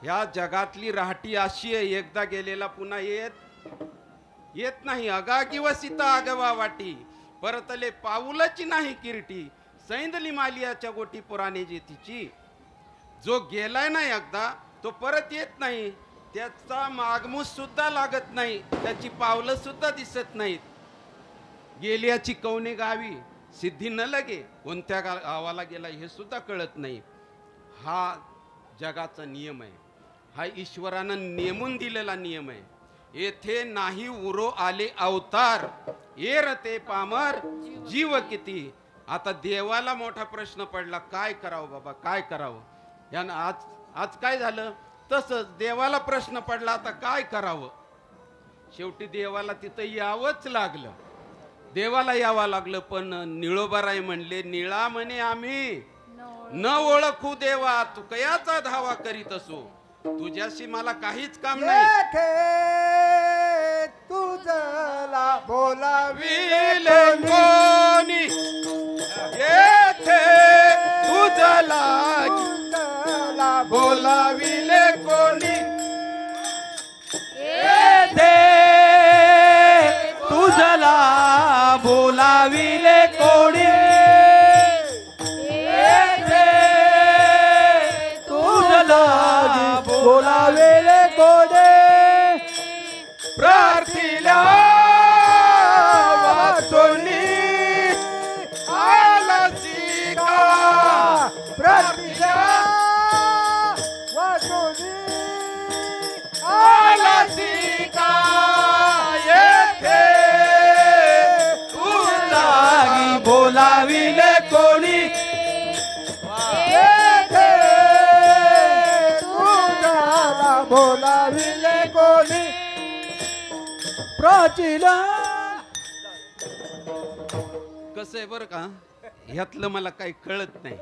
ह्या जगातली राहटी अशी आहे एकदा गेलेला पुन्हा येत नाही अगागी वसिता आगवा वाटी परतले पाऊलची नाही किरटी सैंदली मालियाच्या गोटी पुराणे जेतीची जो गेलाय ना एकदा तो परत येत नाही त्याचा मागमूस सुद्धा लागत नाही त्याची पावलं सुद्धा दिसत नाहीत गेल्याची कवने गावी सिद्धी न लगे कोणत्या गावाला गेला हे सुद्धा कळत नाही हा जगाचा नियम आहे हा ईश्वरानं नेमून दिलेला नियम आहे येथे नाही उरो आले अवतार रते पामर जीव किती आता देवाला मोठा प्रश्न पडला काय करावं बाबा काय करावं यानं आज काय झालं तसंच देवाला प्रश्न पडला आता काय करावं शेवटी देवाला तिथं यावंच लागलं देवाला यावं लागलं पण निळोबाराय म्हणले निळा म्हणे आम्ही न ओळखू देवा तू कयाचा धावा करीत असो तुझ्याशी मला काहीच काम नाही तुझला बोलाविले कोणी येथे तुझला बोलाविले कोणी येथे तुझला बोलाविले कोणी येथे तुझला बोलाविले कोणी प्रार्थिल्या वाचोनी आलसी का प्रतिज्ञा वाचोनी आलसी का येथे तुझला बोलाविले कोणी येथे बोलाविले कोणी प्राचीन कसं आहे बरं का, ह्यातलं मला काही कळत नाही,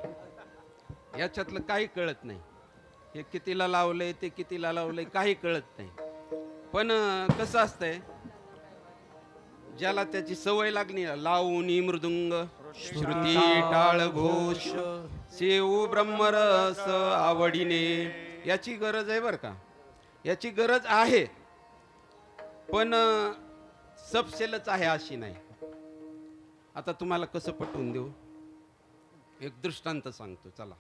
याच्यातलं काही कळत नाही. हे कितीला लावलंय ते कितीला लावलंय काही कळत नाही. पण कसं असतंय, ज्याला त्याची सवय लागली ना, लावणी मृदुंग श्रुती टाळ घोष सेऊ ब्रह्मरस आवडीने, याची गरज आहे बरं का, याची गरज आहे. पण सबसेलच आहे अशी नाही. आता तुम्हाला कसं पटवून देऊ, एक दृष्टांत सांगतो चला.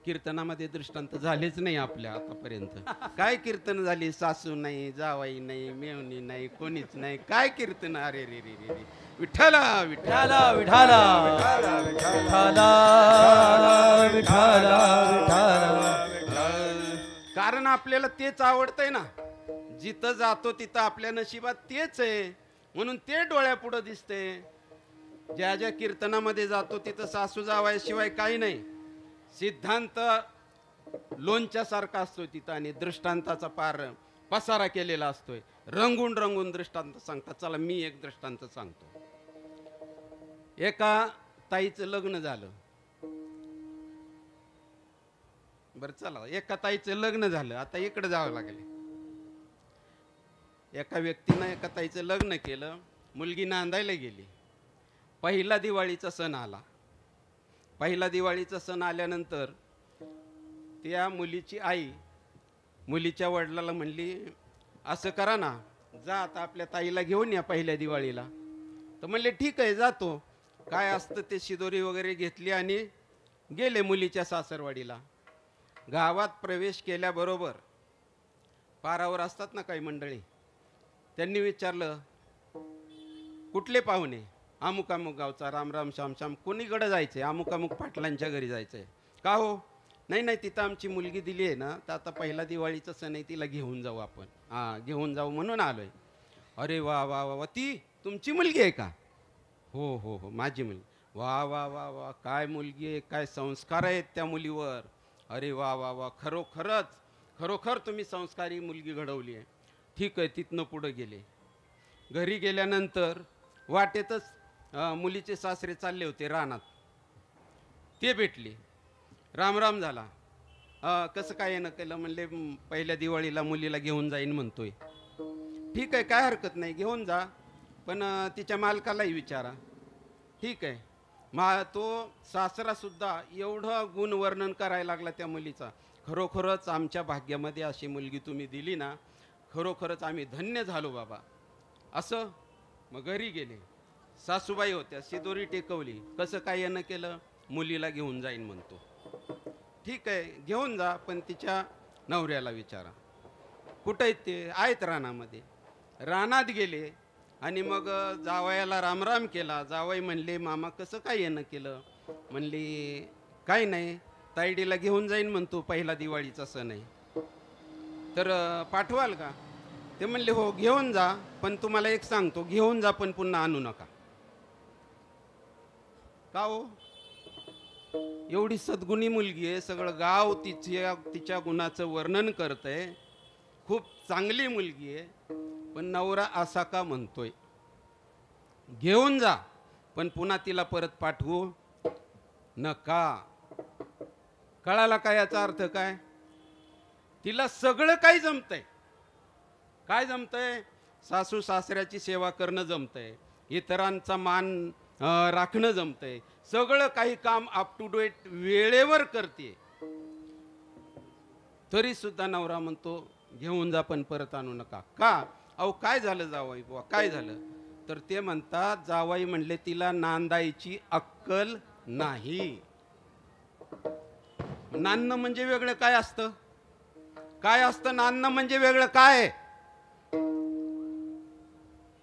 कीर्तनामध्ये दृष्टांत झालेच नाही आपल्या आतापर्यंत. काय कीर्तन झाली, सासू नाही, जावाई नाही, मेवणी नाही, कोणीच नाही, काय कीर्तन. अरे रे रे रे रे, विठ्ठला विठ्ठला विठाला विठाला विठाला. कारण आपल्याला तेच आवडतंय ना, जिथं जातो तिथं आपल्या नशिबात तेच आहे, म्हणून ते डोळ्यापुढं दिसते. ज्या ज्या कीर्तनामध्ये जातो तिथं सासू जावायशिवाय काही नाही. सिद्धांत लोणच्या सारखा असतोय तिथं, आणि दृष्टांताचा पार पसारा केलेला असतोय. रंगून रंगून दृष्टांत सांगतात. चला मी एक दृष्टांत सांगतो. एका ताईचं लग्न झालं. बरं चला, एका ताईचं लग्न झालं. आता इकडे जावं लागेल. एका व्यक्तीनं एका ताईचं लग्न केलं, मुलगी नांदायला गेली. पहिला दिवाळीचा सण आला. पहिला दिवाळीचा सण आल्यानंतर त्या मुलीची आई मुलीच्या वडिलाला म्हणली, असं करा ना, जा आता आपल्या ताईला घेऊन या पहिल्या दिवाळीला. तर म्हणले ठीक आहे जातो. काय असतं ते शिदोरी वगैरे घेतली आणि गेले मुलीच्या सासरवाडीला. गावात प्रवेश केल्याबरोबर पारावर असतात ना काही मंडळी, त्यांनी विचारलं कुठले पाहुणे. अमुक अमुक गावचा, राम राम श्याम श्याम. कोणीकडे जायचंय? अमुक अमुक पाटलांच्या घरी जायचंय. का हो? नाही नाही, तिथं आमची मुलगी दिली आहे ना, तर आता पहिला दिवाळीचा सण आहे, तिला घेऊन जाऊ आपण. हां घेऊन जाऊ म्हणून आलोय. अरे वा वा वा वा, ती तुमची मुलगी आहे का? हो हो हो माझी मुलगी. वा वा वा वा, काय मुलगी आहे, काय संस्कार आहेत त्या मुलीवर. अरे वा वा वा, खरोखर तुम्ही संस्कारी मुलगी घडवली आहे. ठीक आहे. तिथनं पुढं गेले. घरी गेल्यानंतर वाटेतच मुलीचे सासरे चालले होते रानात. ते भेटले. राम राम झाला. कसं काय येणं केलं? म्हणले पहिल्या दिवाळीला मुलीला घेऊन जाईन म्हणतोय. ठीक आहे, काय हरकत नाही, घेऊन जा, पण तिच्या मालकालाही विचारा. ठीक आहे. तो सासरासुद्धा एवढं गुणवर्णन करायला लागला त्या मुलीचा. खरोखरच आमच्या भाग्यामध्ये अशी मुलगी तुम्ही दिली ना, खरोखरच आम्ही धन्य झालो बाबा. असं मग घरी गेले. सासूबाई होत्या, शिदोरी टेकवली. कसं काय येणं केलं? मुलीला घेऊन जाईन म्हणतो. ठीक आहे, घेऊन जा, पण तिच्या नवऱ्याला विचारा. कुठं आहेत ते? आहेत रानामध्ये. रानात गेले आणि मग जावयाला रामराम केला. जावई म्हणले मामा कसं काय येणं केलं? म्हणले काय नाही, तायडीला घेऊन जाईन म्हणतो, पहिला दिवाळीचा सण आहे, तर पाठवाल का? ते म्हणले हो घेऊन जा, पण तुम्हाला एक सांगतो, घेऊन जा पण पुन्हा आणू नका. का हो? एवढी सद्गुणी मुलगी आहे, सगळं गाव तिच्या गुणाचं वर्णन करतंय, खूप चांगली मुलगी आहे, पण नवरा असा का म्हणतोय? घेऊन जा पण पुन्हा तिला परत पाठवू नका. कळाला का याचा अर्थ काय? तिला सगळं काही जमतंय. काय जमतंय? सासू सासऱ्याची सेवा करणं जमतंय, इतरांचा मान राखणं जमतंय, सगळं काही काम अप टू डेट वेळेवर करते. तरी सुद्धा नवरा म्हणतो घेऊन जा पण परत आणू नका. का? अहो काय झालं जावाई बुवा, काय झालं? तर ते म्हणतात जावाई म्हणले तिला नांदायची अक्कल नाही. नांदणं म्हणजे वेगळं काय असतं? काय असतं नांदणं म्हणजे वेगळं काय?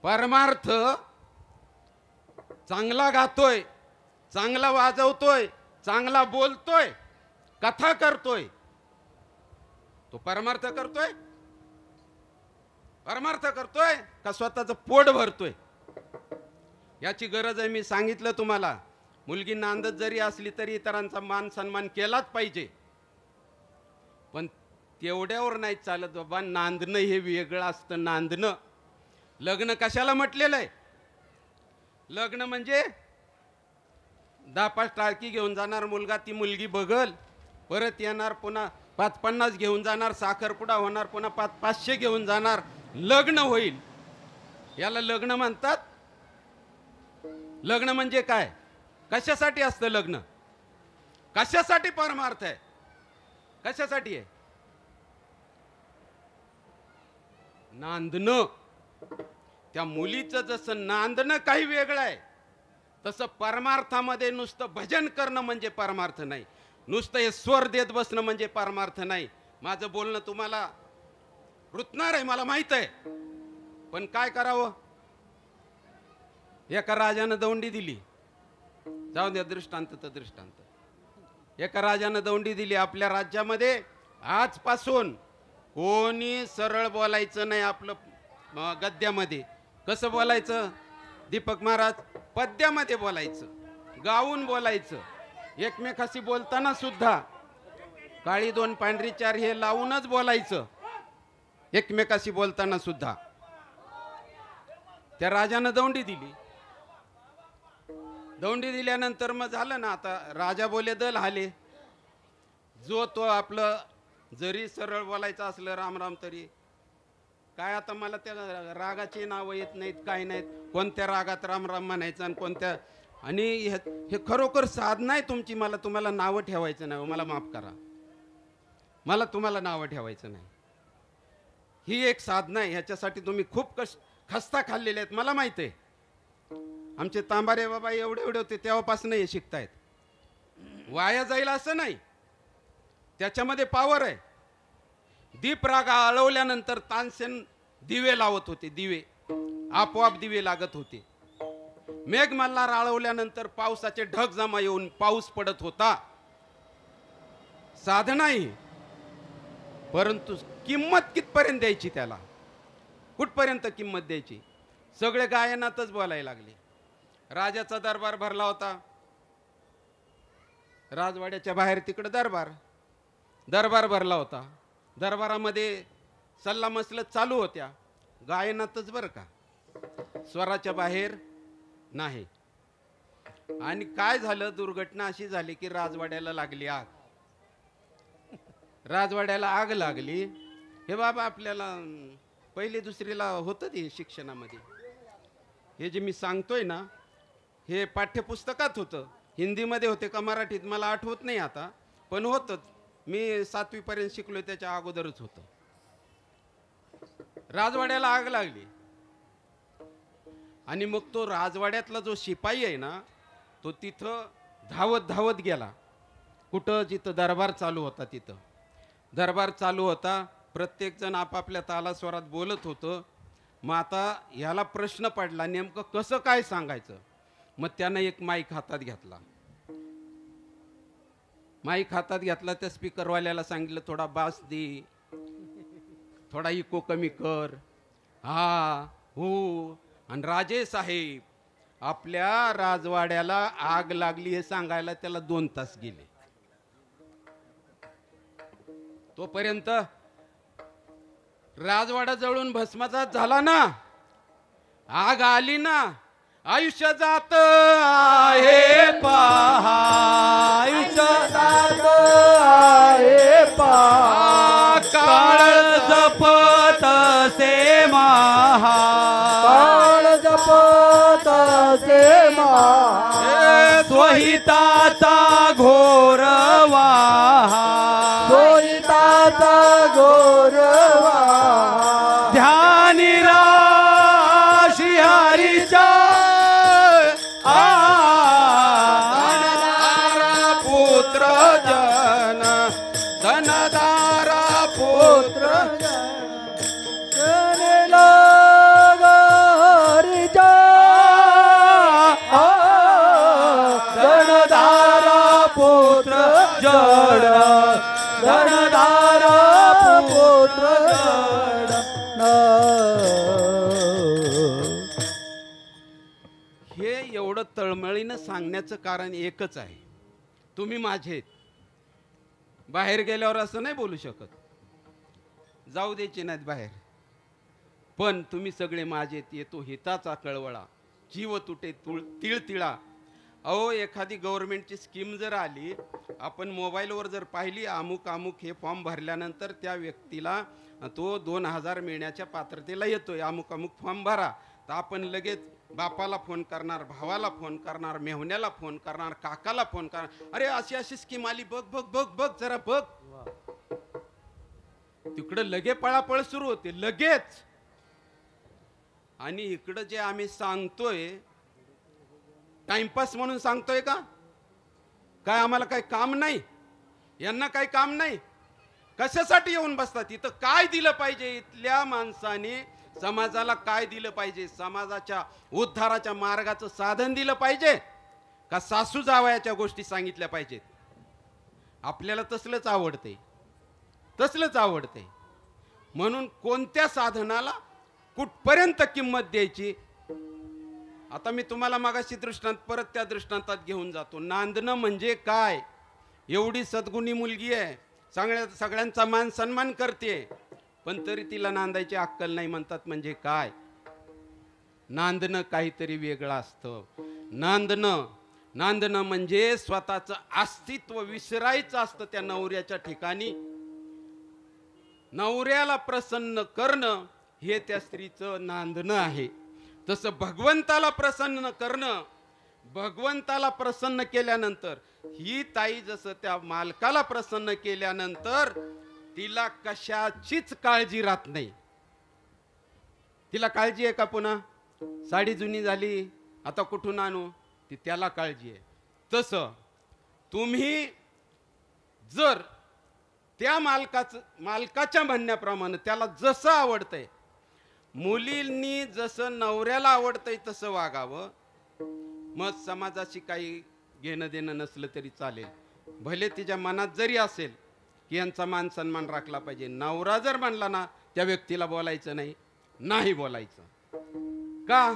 परमार्थ चांगला गातोय, चांगला वाजवतोय, चांगला बोलतोय, कथा करतोय, तो परमार्थ करतोय? परमार्थ करतोय का स्वतःचं पोट भरतोय? याची गरज आहे. मी सांगितलं तुम्हाला, मुलगी नांदत जरी असली तरी इतरांचा मान सन्मान केलाच पाहिजे, पण तेवढ्यावर नाही चालत बाबा. नांदणं हे वेगळं असतं. नांदणं, लग्न कशाला म्हटलेलं आहे? लग्न म्हणजे 10-5 टाळकी घेऊन जाणार मुलगा, ती मुलगी बघल, परत येणार, पुन्हा 5-50 घेऊन जाणार, साखरपुडा होणार, पुन्हा 500 घेऊन जाणार, लग्न होईल. याला लग्न म्हणतात. लग्न म्हणजे काय? कशासाठी असतं लग्न? कशासाठी परमार्थ आहे? कशासाठी आहे? नांदणं. त्या मुलीचं जसं नांदणं काही वेगळं आहे, तसं परमार्थामध्ये नुसतं भजन करणं म्हणजे परमार्थ नाही. नुसतं हे स्वर देत बसणं म्हणजे परमार्थ नाही. माझं बोलणं तुम्हाला रुतणार आहे, मला माहित आहे, पण काय करावं? एका राजानं दौंडी दिली. जाऊ द्या, दृष्टांत तर दृष्टांत. एका राजानं दौंडी दिली. आपल्या राज्यामध्ये आजपासून कोणी सरळ बोलायचं नाही. आपलं गद्यामध्ये कसं बोलायचं? दीपक महाराज, पद्यामध्ये बोलायचं, गाऊन बोलायचं. एकमेकाशी बोलताना सुद्धा काळी 2 पांढरी 4 हे लावूनच बोलायचं. एकमेकाशी बोलताना सुद्धा. त्या राजानं दौंडी दिली. दौंडी दिल्यानंतर मग झालं ना, आता राजा बोले दल हाले. जो तो आपलं जरी सरळ बोलायचं असलं राम राम, तरी काय आता मला त्या रागाची नावं येत नाहीत, काय नाहीत, कोणत्या रागात राम राम म्हणायचं आणि कोणत्या. आणि हे खरोखर साधना आहे तुमची. मला तुम्हाला नावं ठेवायचं नाही, मला माफ करा, मला तुम्हाला नावं ठेवायचं नाही. ही एक साधना आहे. ह्याच्यासाठी तुम्ही खूप खस्ता खाल्लेले आहेत, मला माहित आहे. आमचे तांबारे बाबा एवढे एवढे होते तेव्हापासून हे शिकतायत. वाया जाईल असं नाही, त्याच्यामध्ये पावर आहे. दीप राग आळवल्यानंतर तानसेन दिवे लावत होते. दिवे आपोआप दिवे लागत होते. मेघ मल्हार आळवल्यानंतर पावसाचे ढग जमा येऊन पाऊस पडत होता. साधना ही, परंतु किंमत कितपर्यंत द्यायची? त्याला कुठपर्यंत किंमत द्यायची? सगळे गायनातच बोलायला लागले. राजाचा दरबार भरला होता. राजवाड्याच्या बाहेर तिकडे दरबार भरला होता. दरबारामध्ये सल्ला मसलत चालू होत्या. गायनातच बरं का, स्वराच्या बाहेर नाही. आणि काय झालं? दुर्घटना अशी झाली की राजवाड्याला लागली आग. राजवाड्याला आग लागली. हे बाबा आपल्याला पहिली दुसरीला होतं ते शिक्षणामध्ये. हे जे मी सांगतोय ना, हे पाठ्यपुस्तकात होतं. हिंदीमध्ये होते का मराठीत मला आठवत नाही आता, पण होतं. मी 7वी पर्यंत शिकलोय, त्याच्या अगोदरच होतं. राजवाड्याला आग लागली आणि मग तो राजवाड्यातला जो शिपाई आहे ना, तो तिथं धावत धावत गेला. कुठं? जिथं दरबार चालू होता तिथं. दरबार चालू होता. प्रत्येक जण आपापल्या तालास्वरात बोलत होतं. मग आता ह्याला प्रश्न पडला, नेमकं कसं काय सांगायचं? मग त्यानं एक माईक हातात घेतला. माईक हातात घेतला. त्या स्पीकरवाल्याला सांगितलं, थोडा बास दे, थोडा इको कमी कर. हा हो. आणि राजे साहेब, आपल्या राजवाड्याला आग लागली हे सांगायला त्याला 2 तास गेले. तोपर्यंत राजवाडा जळून भस्मसात झाला ना, आग आली ना. आयुष्य जात आहे पहा, आयुष्य जात आहे पहा, काळ जपत से महा, काळ जपत से महा, स्वहिताचा घोर वाहा, सोयीताचा गौरवा, ध्यानी राशी हरीच्या पुत्र जन, धनदारा पुत्र धनदारा पुत्र जड, धनदारा पुत्र जड. हे एवढं तळमळीनं सांगण्याचं कारण एकच आहे, तुम्ही माझे. बाहेर गेल्यावर असं नाही बोलू शकत. जाऊ द्यायचे नाहीत बाहेर. पण तुम्ही सगळे माझेत, येतो हिताचा कळवळा, जीव तुटे तिळतिळा. अहो, एखादी गव्हर्नमेंटची स्कीम जर आली, आपण मोबाईलवर जर पाहिली, अमुक अमुक हे फॉर्म भरल्यानंतर त्या व्यक्तीला तो 2000 मिळण्याच्या पात्रतेला येतोय, अमुक अमुक फॉर्म भरा, तर आपण लगेच बापाला फोन करणार, भावाला फोन करणार, मेहुण्याला फोन करणार, काकाला फोन करणार, अरे अशी अशी स्कीम आली, बघ बघ बघ बघ जरा बघ. तिकडं लगे पळापळ सुरू होते लगेच. आणि इकडं जे आम्ही सांगतोय टाइमपास म्हणून सांगतोय का? काय आम्हाला काही काम नाही? यांना काही काम नाही? कशासाठी येऊन बसतात इथं? काय दिलं पाहिजे इथल्या माणसाने? समाजाला काय दिलं पाहिजे? समाजाच्या उद्धाराच्या मार्गाचं साधन दिलं पाहिजे का सासू जावयाच्या गोष्टी सांगितल्या पाहिजेत? आपल्याला तसलंच आवडते, तसलंच आवडते. म्हणून कोणत्या साधनाला कुठपर्यंत किंमत द्यायची? आता मी तुम्हाला मागाशी दृष्टांत परत त्या दृष्टांतात घेऊन जातो. नांदणं म्हणजे काय? एवढी सद्गुणी मुलगी आहे, सगळ्यांचा मान सन्मान करते, पण तरी तिला नांदायची अक्कल नाही म्हणतात. म्हणजे काय? नांदणं काहीतरी वेगळं असतं. नांदणं म्हणजे स्वतःचं अस्तित्व विसरायचं असतं त्या नवऱ्याच्या ठिकाणी. नवऱ्याला प्रसन्न करणं हे त्या स्त्रीचं नांदणं आहे. तसं भगवंताला प्रसन्न करणं, भगवंताला प्रसन्न केल्यानंतर ही ताई जसं त्या मालकाला प्रसन्न केल्यानंतर तिला कशाचीच काळजी राहत नाही. तिला काळजी आहे का पुन्हा साडी जुनी झाली आता कुठून आणू? ती त्याला काळजी आहे. तसं तुम्ही जर त्या मालकाच्या म्हणण्याप्रमाणे त्याला जसं आवडतंय, मुलींनी जसं नवऱ्याला आवडतंय तसं वागावं. मग समाजाशी काही घेणं देणं नसलं तरी चालेल. भले तिच्या मनात जरी असेल की यांचा मान सन्मान राखला पाहिजे, नवरा जर म्हणला ना त्या व्यक्तीला बोलायचं नाही बोलायचं. का?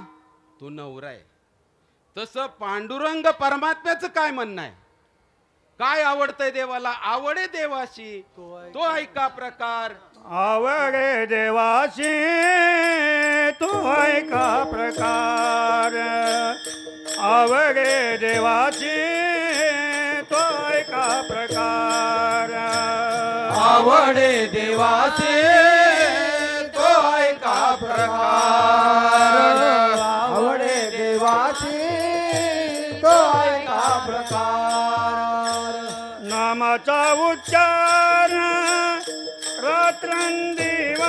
तो नवरा आहे. तसं पांडुरंग परमात्म्याचं काय म्हणणं आहे? काय आवडतंय देवाला? आवडे देवाशी तो ऐका प्रकार. आवडे देवाशी तो ऐका प्रकार. आवडे देवाशी तो ऐका प्रकार. आवडे देवाचे तो ऐका प्रकार. आवडे देवाची तो ऐका प्रकार. नामाचा उच्चार रात्रंदिवस.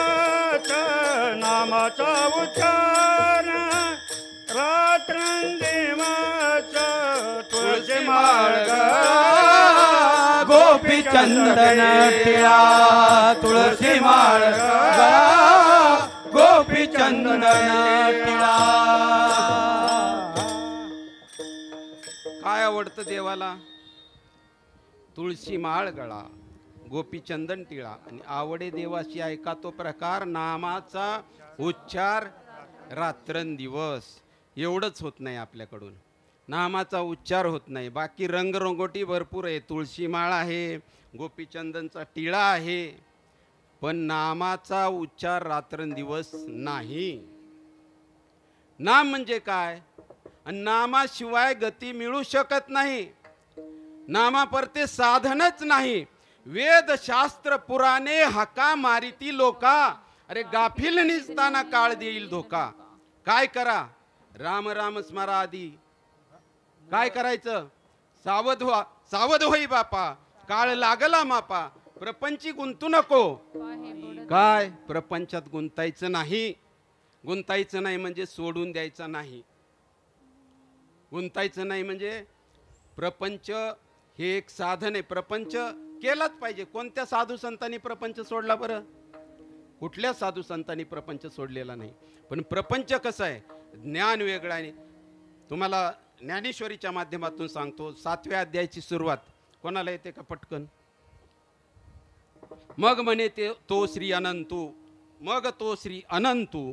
नामाचा उच्चार रात्रंदिवस. तुळशी माळ गोपी चंदन टिळा. तुळसी माळ गोपी चंदन टिळा. काय आवडतं देवाला? तुळशी माळ गळा, गोपीचंदन टिळा आणि आवडे देवाशी ऐका तो प्रकार. नामाचा उच्चार रात्रंदिवस. एवढंच होत नाही आपल्याकडून. नामाचा उच्चार होत नाही. बाकी रंगरंगोटी भरपूर आहे. तुळशी माळ आहे, गोपीचंदनचा टिळा आहे, पण नामाचा उच्चार रात्रंदिवस नाही. नाम म्हणजे काय? आणि नामाशिवाय गती मिळू शकत नाही. नामापरते साधनच नाही. वेद शास्त्र पुराणे हाका मारिती लोका. अरे गाफील निसताना काळ देईल धोका. काय करा? राम राम स्मरा आधी. काय करायचं? सावध व्हा, सावध होई बापा, काळ लागला मापा. प्रपंची गुंतू नको. काय? प्रपंचात गुंतायचं नाही. गुंतायचं नाही म्हणजे सोडून द्यायचं नाही. गुंतायचं नाही म्हणजे प्रपंच हे एक साधन आहे. प्रपंच केलाच पाहिजे. कोणत्या साधू संतांनी प्रपंच सोडला बरं? कुठल्या साधू संतांनी प्रपंच सोडलेला नाही. पण प्रपंच कसं आहे? ज्ञान वेगळं आहे. तुम्हाला ज्ञानेश्वरीच्या माध्यमातून सांगतो. 7व्या अध्यायाची सुरुवात कोणाला येते का पटकन? मग म्हणे ते तो श्री अनंतू. मग तो श्री अनंतू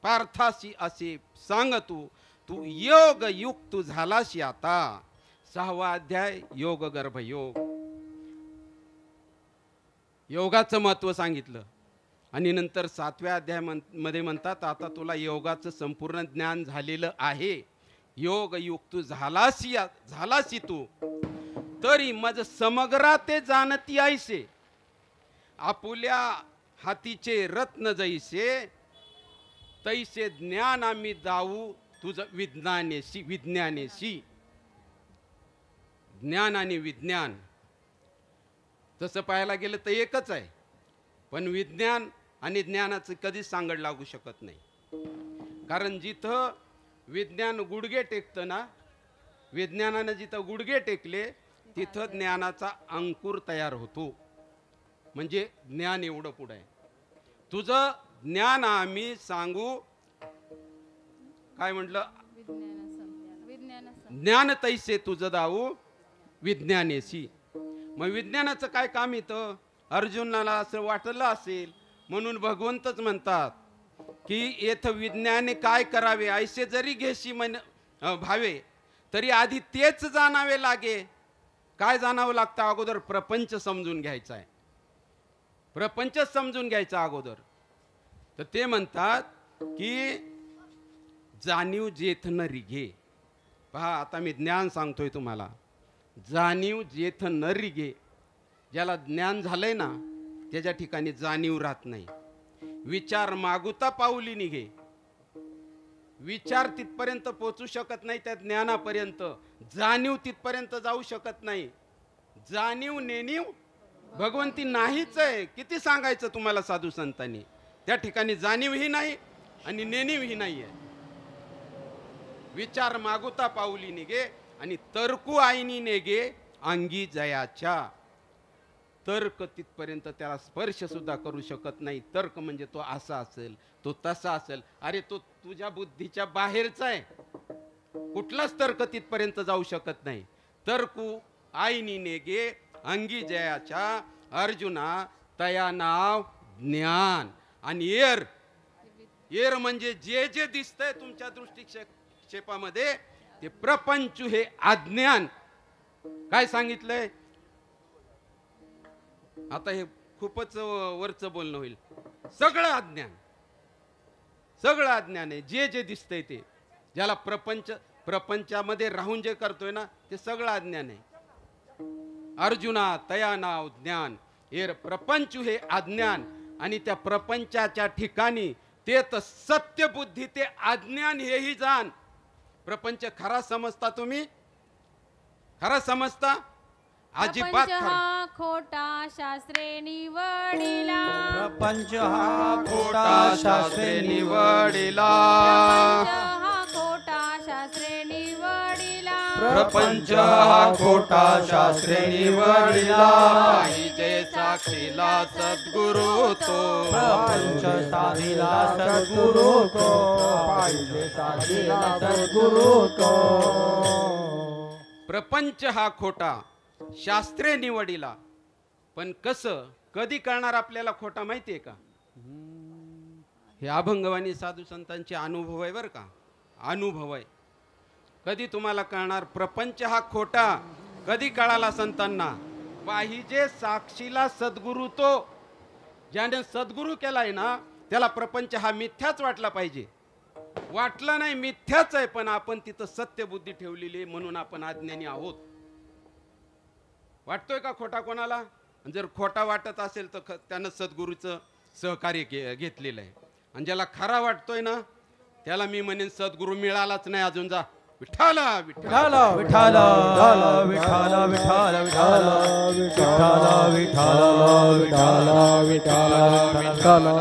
पार्थासी असे सांग तू. तू योग युक्त झालाशी आता. 6वा अध्याय योग गर्भयोग. योगाचं महत्त्व सांगितलं आणि नंतर 7व्या अध्यायामध्ये म्हणतात आता तुला योगाचं संपूर्ण ज्ञान झालेलं आहे, योग युक्त झालासी तू, तरी मज समग्रा ते जाणती ऐसे, आपुल्या हातीचे रत्न जैसे, तैसे ज्ञान आम्ही दाऊ तुझं विज्ञानेशी. ज्ञान आणि विज्ञान तसं पाहायला गेलं तर एकच आहे, पण विज्ञान आणि ज्ञानाचं कधीच सांगड लागू शकत नाही. कारण जिथं विज्ञान गुडघे टेकतं ना, विज्ञानानं जिथं गुडघे टेकले तिथं ज्ञानाचा अंकुर तयार होतो. म्हणजे ज्ञान एवढं पुढं आहे. तुझं ज्ञान आम्ही सांगू, काय म्हटलं, ज्ञान तैसे तुझं दाऊ विज्ञानेशी. मग विज्ञानाचं काय काम येतं? अर्जुनाला असं वाटलं असेल म्हणून भगवंतच म्हणतात की येथ विज्ञाने काय करावे, ऐसे जरी घेशी भावे तरी आधी तेच जाणावे लागे. काय जाणावं लागतं? अगोदर प्रपंच समजून घ्यायचा आहे, प्रपंच समजून घ्यायचा अगोदर. तर ते म्हणतात की जाणीव जेथ न रिघे. पहा आता मी ज्ञान सांगतोय तुम्हाला, जाणीव जेथ न रिघे. ज्याला ज्ञान झालंय ना त्याच्या ठिकाणी जाणीव राहत नाही. विचार मागुता पाऊली निघे. विचार तिथपर्यंत पोचू शकत नाही त्या ज्ञानापर्यंत, जाणीव तिथपर्यंत जाऊ शकत नाही. जाणीव नेणीव भगवंती नाहीच आहे. किती सांगायचं तुम्हाला साधू संतांनी, त्या ठिकाणी जाणीवही नाही आणि नेणीवही नाही आहे. विचार मागुता पाऊली निघे आणि तर्कू आईनी नेगे अंगी जयाच्या. तर्क तिथपर्यंत त्याला स्पर्श सुद्धा करू शकत नाही. तर्क म्हणजे तो असा असेल, तो तसा असेल. अरे तो तुझ्या बुद्धीच्या बाहेरचा आहे. कुठलाच तर्क तिथपर्यंत जाऊ शकत नाही. तर्कू आईनी नेगे अंगी जयाच्या. अर्जुना तया नाव ज्ञान. आणि येर म्हणजे जे जे दिसतंय तुमच्या दृष्टिक्षेपामध्ये ते प्रपंच हे अज्ञान. काय सांगितलंय आता? हे खूपच वरचं बोलणं होईल. सगळं अज्ञान, सगळं अज्ञान आहे. जे जे दिसतंय ते, ज्याला प्रपंचामध्ये राहून जे करतोय ना ते सगळं अज्ञान आहे. अर्जुना तया नाव ज्ञान, येर प्रपंच हे अज्ञान. आणि त्या प्रपंचाच्या ठिकाणी ते तर सत्य बुद्धी, ते अज्ञान हेही जाण. प्रपंच खरा समजता तुम्ही? खरा समजता? अजिबात खरा. खोटा शास्त्रे निवडिला, प्रपंच हा खोटा शास्त्रे निवडिला. खोटा शास्त्रे निवडिला, प्रपंच हा खोटा शास्त्रे निवडिला. पाहिजे साक्षीला सद्गुरु तो, प्रपंच साधीला सद्गुरु तो. पाहिजे साधीला सद्गुरु तो. प्रपंच हा खोटा शास्त्रे निवडिला. पण कसं, कधी कळणार आपल्याला खोटा माहितीये का? हे अभंगवाणी साधू संतांचे अनुभव आहे बरं का, अनुभव आहे. कधी तुम्हाला कळणार प्रपंच हा खोटा? कधी कळाला संतांना? पाहिजे साक्षीला सद्गुरु तो. ज्याने सद्गुरु केलाय ना त्याला प्रपंच हा मिथ्याच वाटला पाहिजे. वाटला नाही, मिथ्याच आहे. पण आपण तिथं सत्य बुद्धी ठेवलेली म्हणून आपण अज्ञानी आहोत. वाटतोय का खोटा कोणाला? जर खोटा वाटत असेल तर त्यानं सद्गुरूचं सहकार्य घेतलेलं आहे. आणि ज्याला खरा वाटतोय ना त्याला मी म्हणेन सद्गुरू मिळालाच नाही अजून. जा विठ्ठला विठ्ठला विठ्ठला विठ्ठला विठ्ठला विठ्ठला विठ्ठला विठ्ठला.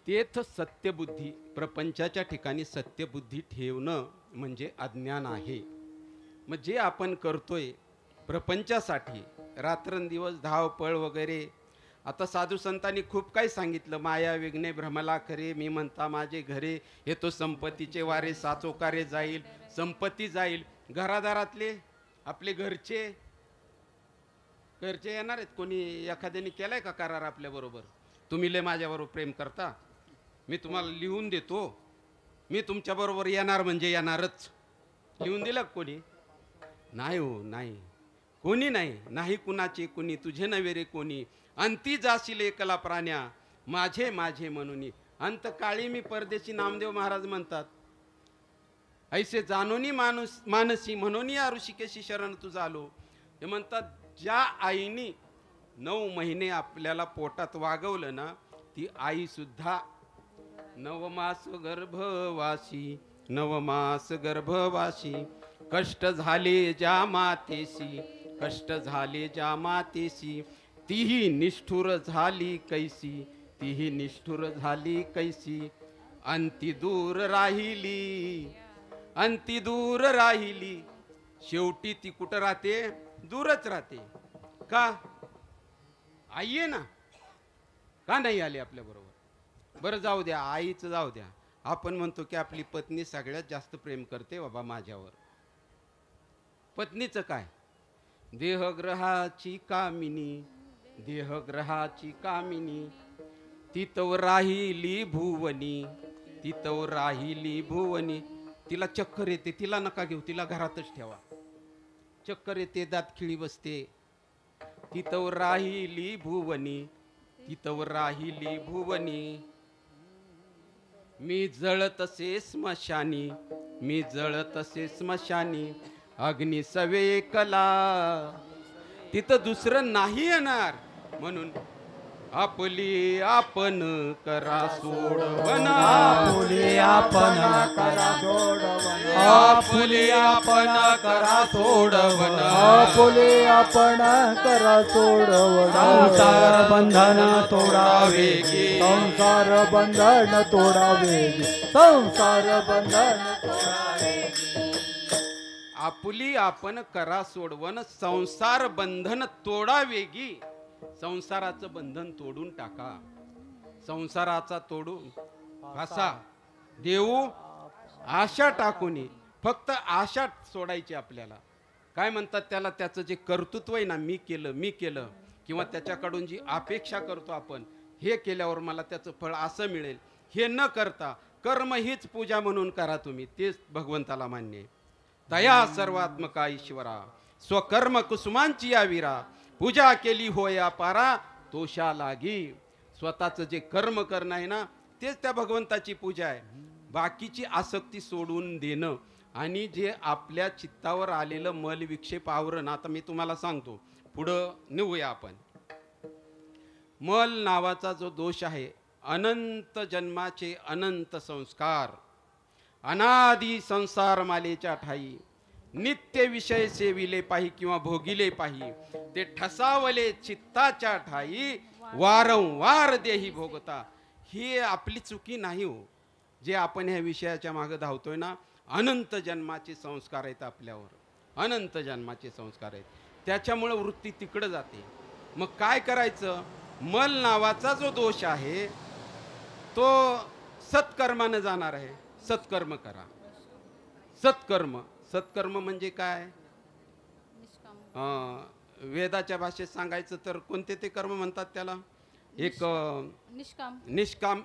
तेथ सत्यबुद्धी, प्रपंचाच्या ठिकाणी सत्यबुद्धी ठेवणं म्हणजे अज्ञान आहे. मग जे आपण करतोय प्रपंचासाठी, रात्रंदिवस धावपळ वगैरे. आता साधू संतांनी खूप काही सांगितलं. माया विघ्ने भ्रमला खरे, मी म्हणता माझे घरे. हे तो संपत्तीचे वारे, साचोकारे जाईल. संपत्ती जाईल. घरादारातले आपले घरचे येणार आहेत. कोणी एखाद्याने केलाय का करार आपल्या बरोबर? तुम्ही लय माझ्याबरोबर प्रेम करता, मी तुम्हाला लिहून देतो, मी तुमच्या बरोबर येणार म्हणजे येणारच. लिहून दिलं कोणी? नाही हो, नाही. कोणी नाही, नाही कुणाचे कुणी, तुझे नवे रे कोणी, अंती जाशील एकला प्राण्या, माझे माझे म्हणून. अंत काळी मी परदेशी, नामदेव महाराज म्हणतात. ऐसे जानोनी मानसी म्हणून या ऋषिकेशी शरण तुझा आलो. हे म्हणतात, ज्या आईनी 9 महिने आपल्याला पोटात वागवलं ना, ती आई सुद्धा नवमास गर्भवासी, नवमास गर्भवासी. कष्ट झाले ज्या मातेसी, कष्ट झाले ज्या मातेसी, तीही निष्ठुर झाली कैसी, तीही निष्ठुर झाली कैसी. अंती दूर राहिली, अंती दूर राहिली. शेवटी ती कुठं राहते? दूरच राहते. का? आई आहे ना, का नाही आली आपल्या बरोबर? बरं जाऊ द्या, आईचं जाऊ द्या. आपण म्हणतो की आपली पत्नी सगळ्यात जास्त प्रेम करते बाबा माझ्यावर. पत्नीचं काय? देहग्रहाची कामिनी, देहग्रहाची कामिनी, तिथवर राहिली भुवनी, तिथवर राहिली भुवनी. तिला चक्कर येते, तिला नका घेऊ, तिला घरातच ठेवा. चक्कर येते, दात खिळी बसते. तिथवर राहिली भुवनी, तिथवर राहिली भुवनी. मी जळत असे स्मशानी, मी जळत असे स्मशानी. अग्नी सवे कला, तिथं दुसरं नाही येणार. म्हणून आपली आपण करा सोडवना, आपुली आपण करा सोडवना, आपुली आपण करा सोडवना. आपुली आपण करा सोडवना. संसार बंधन तोडावे गे, संसार बंधन तोडावे गे, संसार बंधन तोडावे गे. आपुली आपण करा सोडवण, संसार बंधन तोडावेगी. संसाराचं बंधन तोडून टाका. संसाराचा तोडून फासा देऊ आशा टाकून. फक्त आशा सोडायची आपल्याला. काय म्हणतात त्याला? त्याचं जे कर्तृत्व आहे ना, मी केलं मी केलं, किंवा त्याच्याकडून जी अपेक्षा करतो आपण, हे केल्यावर मला त्याचं फळ असं मिळेल, हे न करता कर्म हीच पूजा म्हणून करा तुम्ही. तेच भगवंताला मान्य आहे. तया सर्वात्मका ईश्वरा, स्वकर्म कुसुमांची या वीरा. पूजा केली होया पारा, तोषा लागी. स्वतःचं जे कर्म करणं आहे ना, तेच त्या भगवंताची पूजा आहे. बाकीची आसक्ती सोडून देणं आणि जे आपल्या चित्तावर आलेलं मल विक्षेप आवरण. आता मी तुम्हाला सांगतो, पुढं नेऊया आपण. मल नावाचा जो दोष आहे, अनंत जन्माचे अनंत संस्कार, अनादी संसार मालेच्या ठाई, नित्य विषय सेविले पाही किंवा भोगिले पाही, ते ठसावले चित्ताच्या ठाई, वारंवार देही भोगता. ही आपली चुकी नाही हो. जे आपण ह्या विषयाच्या मागे धावतोय ना, अनंत जन्माचे संस्कार आहेत आपल्यावर, अनंत जन्माचे संस्कार आहेत. त्याच्यामुळे वृत्ती तिकडं जाते. मग काय करायचं? मल नावाचा जो दोष आहे तो सत्कर्मानं जाणार आहे. सत्कर्म करा. सत्कर्म, सत्कर्म म्हणजे काय? वेदाच्या भाषेत सांगायचं तर कोणते ते कर्म म्हणतात त्याला? एक निष्काम,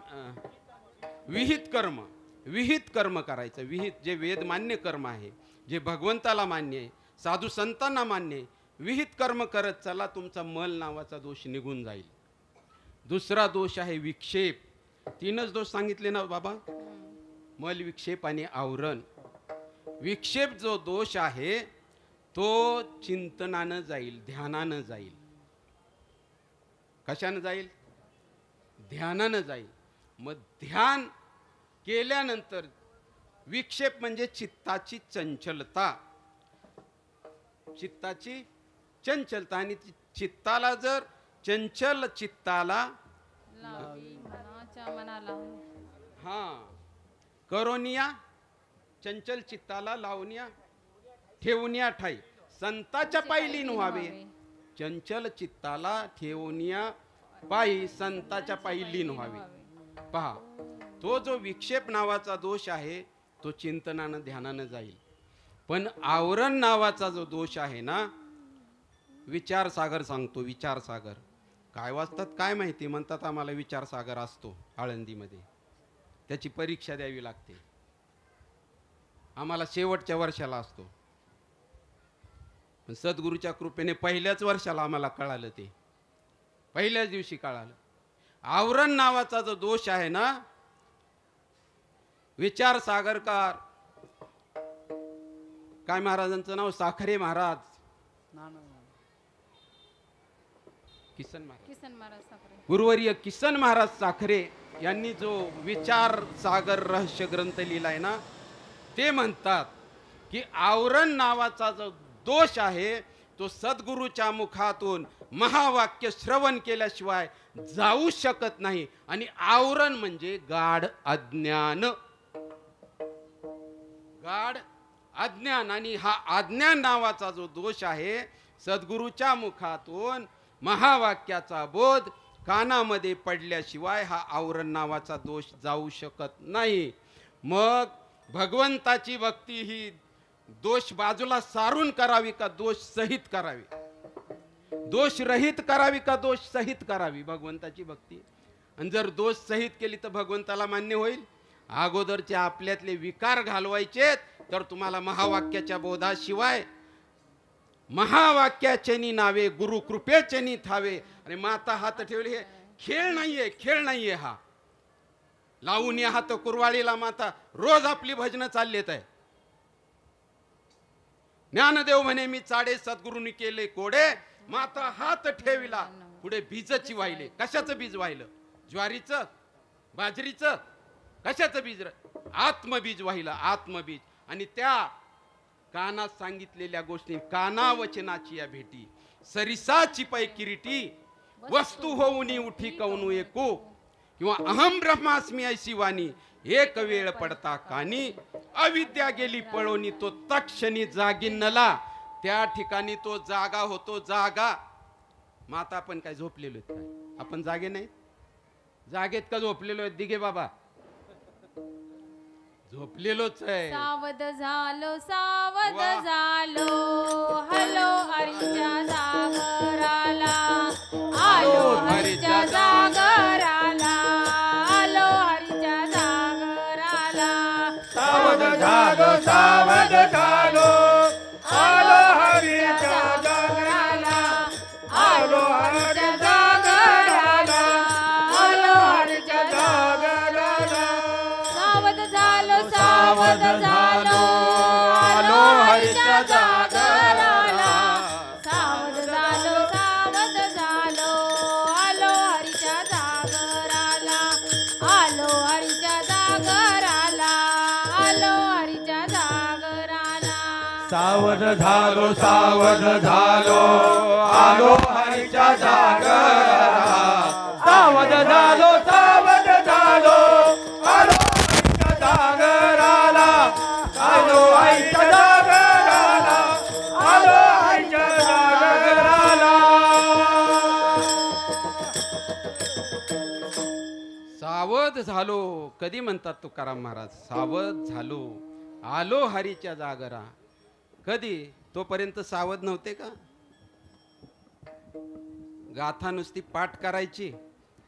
विहित कर्म. विहित कर्म करायचं. विहित जे वेद मान्य कर्म आहे, जे भगवंताला मान्य आहे, साधू संतांना मान्य आहे, विहित कर्म करत चला, तुमचा मल नावाचा दोष निघून जाईल. दुसरा दोष आहे विक्षेप. 3च दोष सांगितले ना बाबा, मल, विक्षेप आणि आवरण. विक्षेप जो दोष आहे तो चिंतनानं जाईल, ध्यानानं जाईल. कशानं जाईल? ध्यानानं जाईल. मग ध्यान केल्यानंतर विक्षेप म्हणजे चित्ताची चंचलता, चित्ताची चंचलता. आणि चित्ताला जर चंचल चित्ताला करोनिया, चंचल चित्ताला लावनिया ठेवनिया ठाई, संताच्या पायी लीन व्हावे. चंचल चित्ताला ठेवनिया पायी संताच्या पायी लीन व्हावे. पहा, तो जो विक्षेप नावाचा दोष आहे तो चिंतनानं ध्यानानं जाईल. पण आवरण नावाचा जो दोष आहे ना, विचार सागर सांगतो. विचार सागर काय वाचतात काय माहिती, म्हणतात आम्हाला विचार सागर असतो आळंदीमध्ये, त्याची परीक्षा द्यावी लागते. आम्हाला शेवटच्या वर्षाला असतो. पण सद्गुरूच्या कृपेने पहिल्याच वर्षाला आम्हाला कळालं, ते पहिल्याच दिवशी कळालं. आवरण नावाचा जो दोष आहे ना, विचार सागरकार काय महाराजांचं नाव, साखरे महाराज, किसन महाराज, गुरुवर्य किसन महाराज साखरे यांनी जो विचार सागर रहस्य ग्रंथ लिहिलाय ना, ते म्हणतात की आवरण नावाचा जो दोष आहे तो सद्गुरूच्या मुखातून महावाक्य श्रवण केल्याशिवाय जाऊ शकत नाही. आणि आवरण म्हणजे गाढ अज्ञान, गाढ अज्ञान. आणि हा अज्ञान नावाचा जो दोष आहे, सद्गुरूच्या मुखातून महावाक्याचा बोध कानामध्ये पडल्याशिवाय हा आवरण नावाचा दोष जाऊ शकत नाही. मग भगवंताची भक्ती ही दोष बाजूला सारून करावी का दोष सहित करावी, दोष रहित करावी का दोष सहित करावी भगवंताची भक्ती? आणि जर दोष सहित केली तर भगवंताला मान्य होईल? अगोदरचे आपल्यातले विकार घालवायचे तर तुम्हाला महावाक्याच्या बोधाशिवाय, महावाक्याचेनी नावे गुरु कृपेचेनी थावे. आणि माता हात ठेवले, हे खेळ नाहीये, खेळ नाहीये. हा लावून या हात कुरवाळीला माता रोज आपली भजनं चाललेत आहे. ज्ञानदेव म्हणे मी चाडे सद्गुरूंनी केले कोडे, माता हात ठेविला पुढे बीजची वाहिले. कशाचं बीज वाहिलं? ज्वारीचं, बाजरीचं, कशाचं बीज? आत्मबीज वाहिलं, आत्मबीज. आणि त्या कानात सांगितलेल्या गोष्टी, काना वचनाची या भेटी, सरिसाची पै किरीटी, वस्तू होऊनी उठी कवनू एको, किंवा अहम ब्रह्मास्मी ऐसी वाणी, एक वेळ पडता कानी, अविद्या गेली पळोनी तो तक्षणी जागिन्नला. त्या ठिकाणी तो जागा होतो, जागा. मग आता आपण काय झोपलेलो आहेत काय? आपण जागे नाही? जागेत का झोपलेलो आहेत दिघे बाबा? झोपलेलोच आहे. सावध झालो, सावध झालो, हलो हरीच्या जागराला, आलो हरीच्या जागराला, आलो हरीच्या जागराला. सावध झालो, सावध झालो, आलो हरीच्या जागराला, आलो हरीच्या जागराला, आलो हरीच्या जागराला. सावध झालो, सावध झालो, आलो हरीच्या जागराला, सावध झालो, सावध झालो, आलो हरीच्या जागराला, आलो हरीच्या जागराला, आलो हरीच्या जागराला. सावध झालो, सावध झालो, आलो हरीच्या जागराला, सावध झालो, सावध झालो, आलो हरीच्या जागराला, आलो हरीच्या जागराला, आलो हरीच्या जागराला. सावध झालो कधी म्हणतात तुकाराम महाराज? सावध झालो, आलो हरीच्या जागरा. कधी? तोपर्यंत सावध नव्हते का? गाथा नुसती पाठ करायची,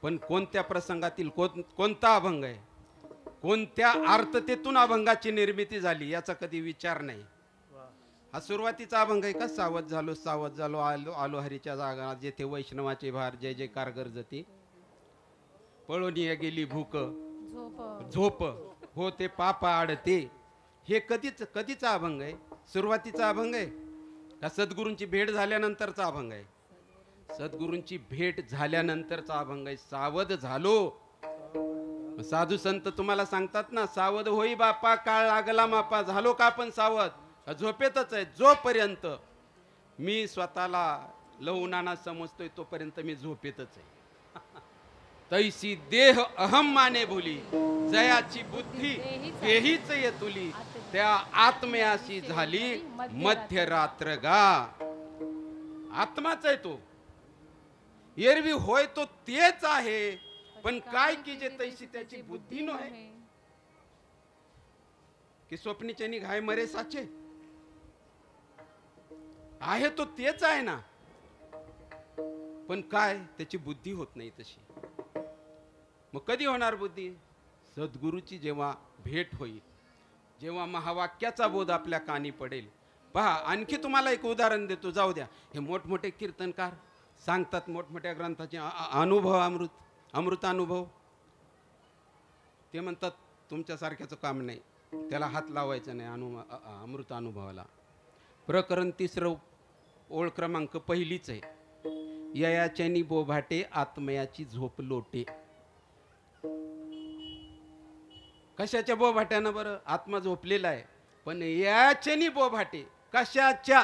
पण कोणत्या प्रसंगातील कोणता अभंग आहे, कोणत्या अर्थतेतून अभंगाची निर्मिती झाली याचा कधी विचार नाही. हा सुरुवातीचा अभंग आहे का? सावध झालो, सावध झालो, आलो आलो हरीच्या जागा, जेथे वैष्णवाचे भार जय जयकार गरजती, पळून गेली भूक झोप, हो ते पापा आडते. हे कधीचा अभंग आहे? सुरुवातीचा अभंग आहे का सद्गुरूंची भेट झाल्यानंतरचा अभंग आहे? सद्गुरूंची भेट झाल्यानंतरचा अभंग आहे. सावध झालो. साधू संत तुम्हाला सांगतात ना, सावध होई बापा काळ लागला मापा. झालो का आपण सावध? झोपेतच आहे. जोपर्यंत मी स्वतःला लहुनाना समजतोय तोपर्यंत मी झोपेतच आहे. तैसी देह अहम माने भुली, जयाची बुद्धी देहीच येतुली, त्या आत्म्याशी झाली मध्यरात्र गा. आत्माच आहे तो, एरवी होय तो तेच आहे, पण काय की जे तैसी त्याची बुद्धी नव्हे. की स्वप्नीचे निघाय मरे साचे, आहे तो तेच आहे ना, पण काय त्याची बुद्धी होत नाही तशी. मग कधी होणार बुद्धी? सद्गुरूची जेव्हा भेट होईल, जेव्हा महावाक्याचा बोध आपल्या कानी पडेल. पहा आणखी तुम्हाला एक उदाहरण देतो, जाऊ द्या. हे मोठमोठे कीर्तनकार सांगतात मोठमोठ्या ग्रंथाचे अनुभव, अमृतानुभव. ते म्हणतात तुमच्यासारख्याचं काम नाही, त्याला हात लावायचा नाही अमृतानुभवाला. प्रकरण 3 ओळ क्रमांक 1 आहे. ययाच्यानी बोभाटे आत्मयाची झोप लोटे. कशाच्या बोभाट्यानं बरं? आत्मा झोपलेला आहे, पण याच्यानी बोभाटे कशाच्या?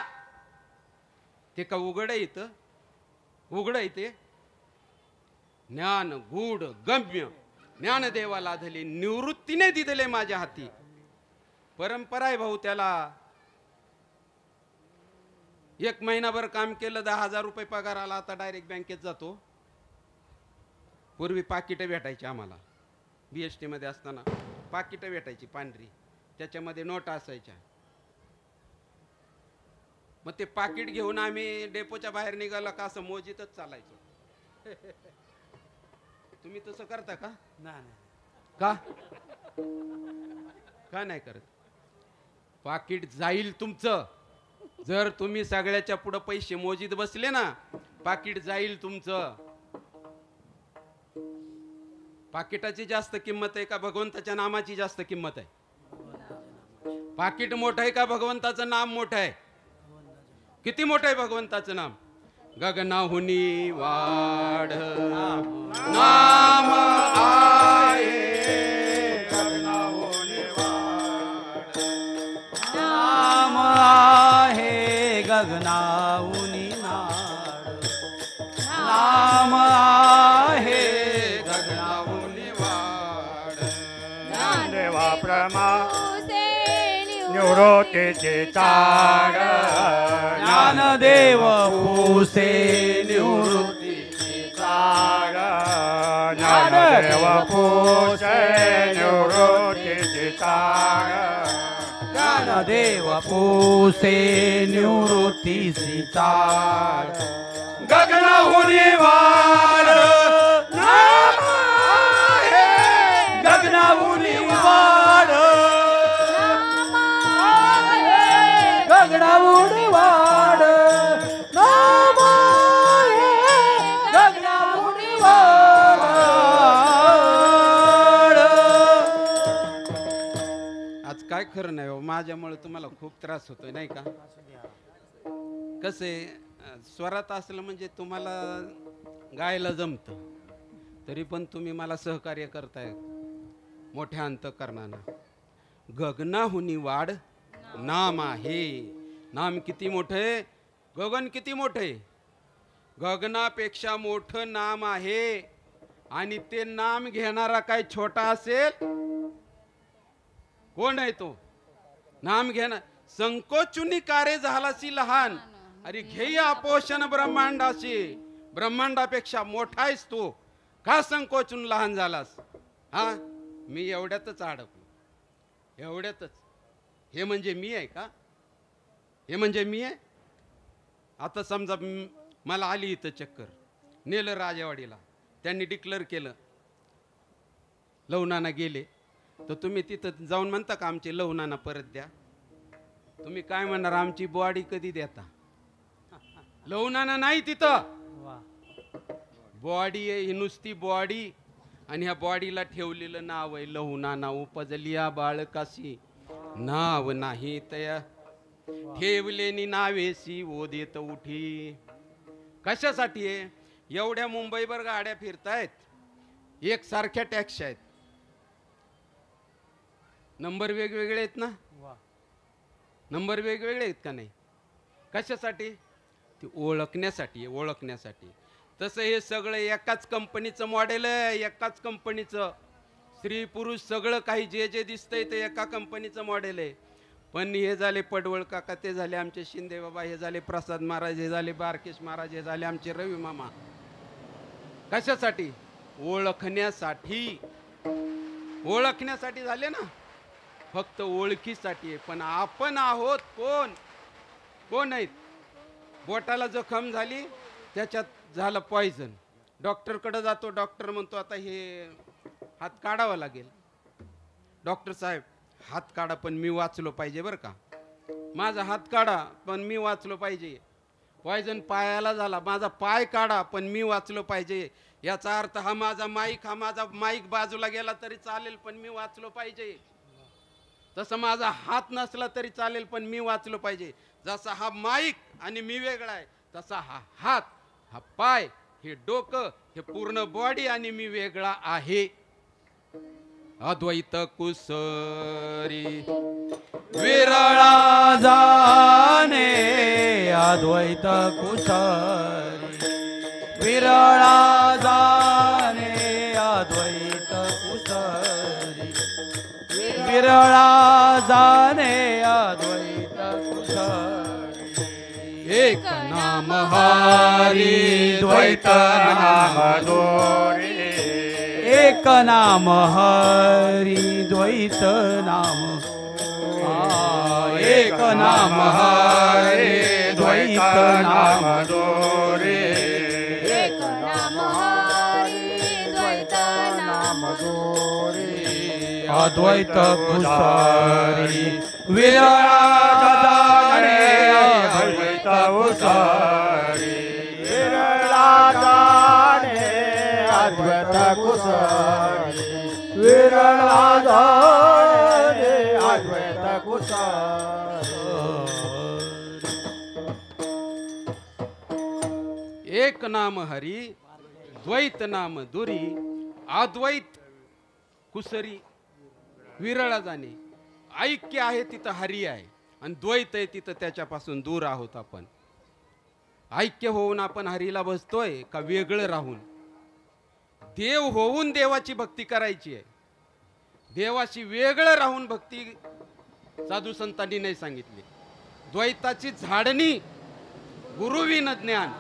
ते का उघड येतं? उघड येते. ज्ञान गूढ गम्य ज्ञानदेवाला धले, निवृत्तीने दिदले माझ्या हाती. परंपरा आहे भाऊ. त्याला 1 महिनाभर काम केलं, 10,000 रुपये पगार आला, आता डायरेक्ट बँकेत जातो. पूर्वी पाकिटं भेटायची आम्हाला, BST मध्ये असताना पाकिटं भेटायची पांढरी, त्याच्यामध्ये नोटा असायच्या. मग ते पाकिट घेऊन आम्ही डेपोच्या बाहेर निघाला का असं मोजीतच चालायचो. तुम्ही तसं करता का? का का नाही करत? पाकिट जाईल तुमचं. जर तुम्ही सगळ्याच्या पुढे पैसे मोजीत बसले ना, पाकिट जाईल तुमचं. पाकिटाची जास्त किंमत आहे का भगवंताच्या नामाची जास्त किंमत आहे? पाकिट मोठं आहे का भगवंताचं नाम मोठं आहे? किती मोठं आहे भगवंताचं नाम? गगनाहुनी वाढ नाम आहे, गगनाहुनी वाढ नाम आहे, गगनाहुनी नाड नाम आहे, गगनाहुनी वाढ. ज्ञानदेवा प्रमा निवृत्तीची ताड, ज्ञानदेव पूसे निवृत्तीची ताड, ज्ञानदेव पूसे निवृत्तीची ताड, ज्ञानदेव पूसे निवृत्तीची ताड. गगनाहुनी वाढ नाम आहे, गगनाहुनी वाड गगनाहुनी वाड नाम आहे, गगनाहुनी वाड. आज काय खरं नाही हो, माझ्यामुळे तुम्हाला खूप त्रास होतोय नाही का? कसे स्वरात असलं म्हणजे तुम्हाला गायला जमतं, तरी पण तुम्ही मला सहकार्य करताय मोठ्या अंतःकरणानं. गगनाहुनी वाढ नाम आहे. नाम किती मोठे, गगन किती मोठे, गगनापेक्षा मोठं नाम आहे. आणि ते नाम घेणारा काय छोटा असेल? कोण आहे तो? नाम घेणार. संकोचुनी कार्य झालासी लहान, अरे घेई आपोषण ब्रह्मांडाशी. ब्रह्मांडापेक्षा मोठा आहेस तू, का संकोचून लहान झालास? हा, मी एवढ्यातच अडकलो, एवढ्यातच. हे म्हणजे मी आहे का? हे म्हणजे मी आहे? आता समजा मला आली इथं चक्कर, नेलं राजेवाडीला, त्यांनी डिक्लेअर केलं, लवनाना गेले, तर तुम्ही तिथं जाऊन म्हणता का आमचे लवनाना परत द्या? तुम्ही काय म्हणणार? आमची बॉडी कधी देता? लवनाना नाही तिथं. बॉडी आहे ही, नुसती बॉडी, आणि ह्या बॉडीला ठेवलेलं नाव आहे लहुनाना उपजलिया बाळकाशी. नाव नाही तया ठेवलेनी नावेसी ओ देत उठी. कशासाठी आहे? एवढ्या मुंबईभर गाड्या फिरतायत, एक सारख्या टॅक्स आहेत, नंबर वेगवेगळे आहेत ना? नंबर वेगवेगळे आहेत का नाही? कशासाठी? ते ओळखण्यासाठी, ओळखण्यासाठी. तसं हे सगळं एकाच कंपनीचं मॉडेल आहे, एकाच कंपनीचं. स्त्री पुरुष सगळं काही जे जे दिसतंय ते एका कंपनीचं मॉडेल आहे. पण हे झाले पडवळ काका, ते झाले आमचे शिंदे बाबा, हे झाले प्रसाद महाराज, हे झाले बारकेश महाराज, हे झाले आमचे रवी मामा. कशासाठी? ओळखण्यासाठी. ओळखण्यासाठी झाले ना, फक्त ओळखीसाठी आहे. पण आपण आहोत कोण? कोण आहेत? बोटाला जखम झाली, त्याच्यात झालं पॉइझन, डॉक्टरकडे जातो, डॉक्टर म्हणतो आता हे हात काढावा लागेल. डॉक्टर साहेब हात काढा, पण मी वाचलो पाहिजे बरं का. माझा हात काढा पण मी वाचलो पाहिजे. पॉयझन पायाला झाला, माझा पाय काढा पण मी वाचलो पाहिजे. याचा अर्थ हा माझा माईक बाजूला गेला तरी चालेल पण मी वाचलो पाहिजे. तसं माझा हात नसला तरी चालेल पण मी वाचलो पाहिजे. जसा हा माईक आणि मी वेगळा आहे तसा हा हात, हा पाय, हे डोकं, हे पूर्ण बॉडी आणि मी वेगळा आहे. अद्वैत कुसरी विरळा जाणे अद्वैत कुसरी, विरळा जाणे अद्वैत कुसरी, विरळा जाणे अद्वैत कुसरी. एक नाम हरी द्वैत नाम दोरे, एक नाम हरी द्वैत नाम, एक नाम हरी द्वैत नाम दोरे, एक नाम हरी द्वैत नाम दोरे. अद्वैत कुसरी विरळा जाणे अद्वैत कुसरी, विरळा जाणे अद्वैत कुसरी, विरळा जाणे अद्वैत कुसरी. एक नाम हरी द्वैत नाम दुरी, अद्वैत कुसरी विरळा जाणे. ऐक्य आहे तिथं हरी आहे आणि द्वैत आहे तिथं त्याच्यापासून दूर आहोत आपण. ऐक्य होऊन आपण हरीला बसतोय का वेगळं राहून? देव होऊन देवाची भक्ती करायची आहे. देवाशी वेगळं राहून भक्ती साधू संतांनी नाही सांगितली. द्वैताची झाडणी गुरुविन ज्ञान,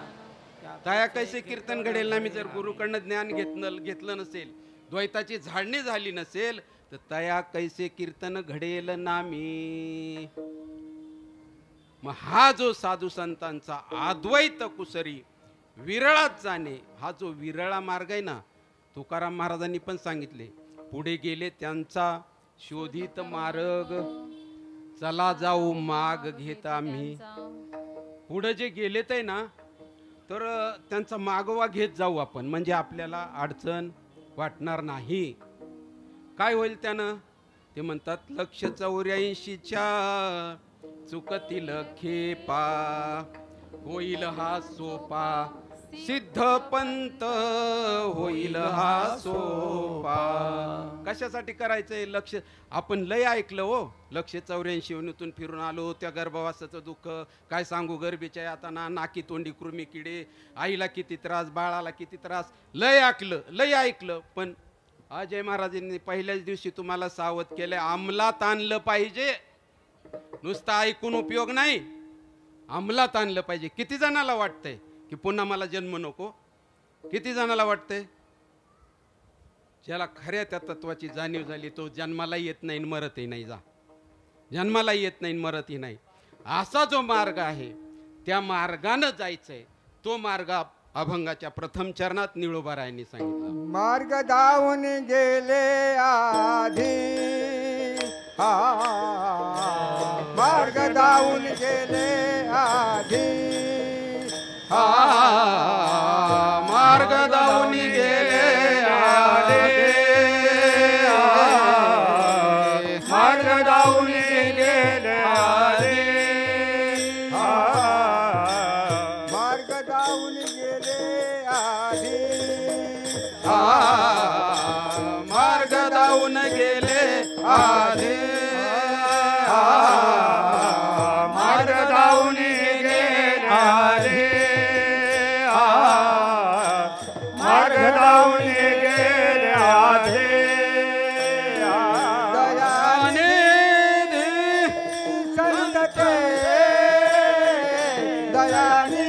तया कैसे कीर्तन घडेल ना. मी जर गुरुकडनं ज्ञान घेतलं नसेल, द्वैताची झाडणी झाली नसेल तर तया कैसे कीर्तन घडेल ना मी. मग हा जो साधू संतांचा अद्वैत कुसरी विरळात जाणे, हा जो विरळा मार्ग आहे ना, तुकाराम महाराजांनी पण सांगितले. पुढे गेले त्यांचा शोधित मार्ग, चला जाऊ माग घेत आम्ही. पुढे जे गेलेत आहे ना, तर त्यांचा मागोवा घेत जाऊ आपण, म्हणजे आपल्याला अडचण वाटणार नाही. काय होईल त्यानं? ते म्हणतात 184च्या चुकतील खेपा, होईल हा सोपा, सिद्ध पंत होईल हा सोपा. कशासाठी करायचंय? लक्ष आपण लय ऐकलं हो. 184 युनितून फिरून आलो, त्या गर्भवासाचं दुःख काय सांगू, गर्भीच्या आता नाकी तोंडी कृमी किडे, आईला किती त्रास, बाळाला किती त्रास, लय ऐकलं. पण अजय महाराजांनी पहिल्याच दिवशी तुम्हाला सावध केलंय, अंमलात आणलं पाहिजे. नुसतं ऐकून उपयोग नाही, अंमलात आणलं पाहिजे. किती जणाला वाटतंय की पुन्हा मला जन्म नको? किती जणाला वाटतंय? ज्याला खऱ्या त्या तत्वाची जाणीव झाली तो जन्माला येत नाही, मरतही नाही. जन्माला येत नाही, मरतही नाही. असा जो मार्ग आहे त्या मार्गानं जायचंय. तो मार्ग अभंगाच्या प्रथम चरणात निळोबारायांनी सांगितला. मार्ग धावून गेले आधी, मार्ग धावून गेले आधी, मार्ग धावून गेले आधी, मार्ग धावून गेले आधी, मार्ग धावून गेले आधी, मार्ग धावून गेले आधी, मार्ग धावून गेले आधी, मार्ग धावून गेले आधी. दयाने संत ते, दयाने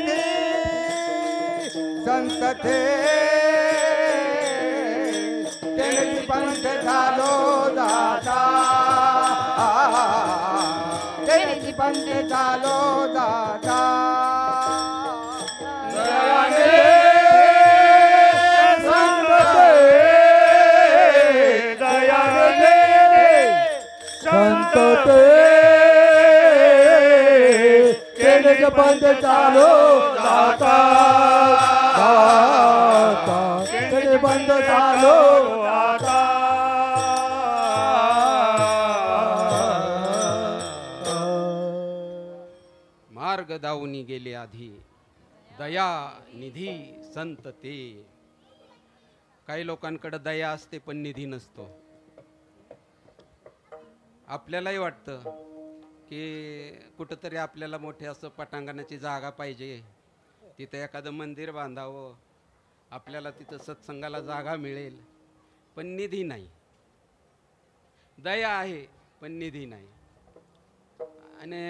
संत ते, तेरी पंथ झालो दादा, तेरी पंथ झालो दादा. दयाने संत ते, दयाने संत ते, तेज पंथ चालू जाता जाता तेज पंथ चालू जाता मार्ग दावूनी गेले आधी दया निधी संत ते. काही लोकांकडे दया असते पण निधी नसतो. आपल्यालाही वाटतं की कुठंतरी आपल्याला मोठे असं पटांगणाची जागा पाहिजे, तिथं एखादं मंदिर बांधावं, आपल्याला तिथं सत्संगाला जागा मिळेल, पण निधी नाही. दया आहे पण निधी नाही. आणि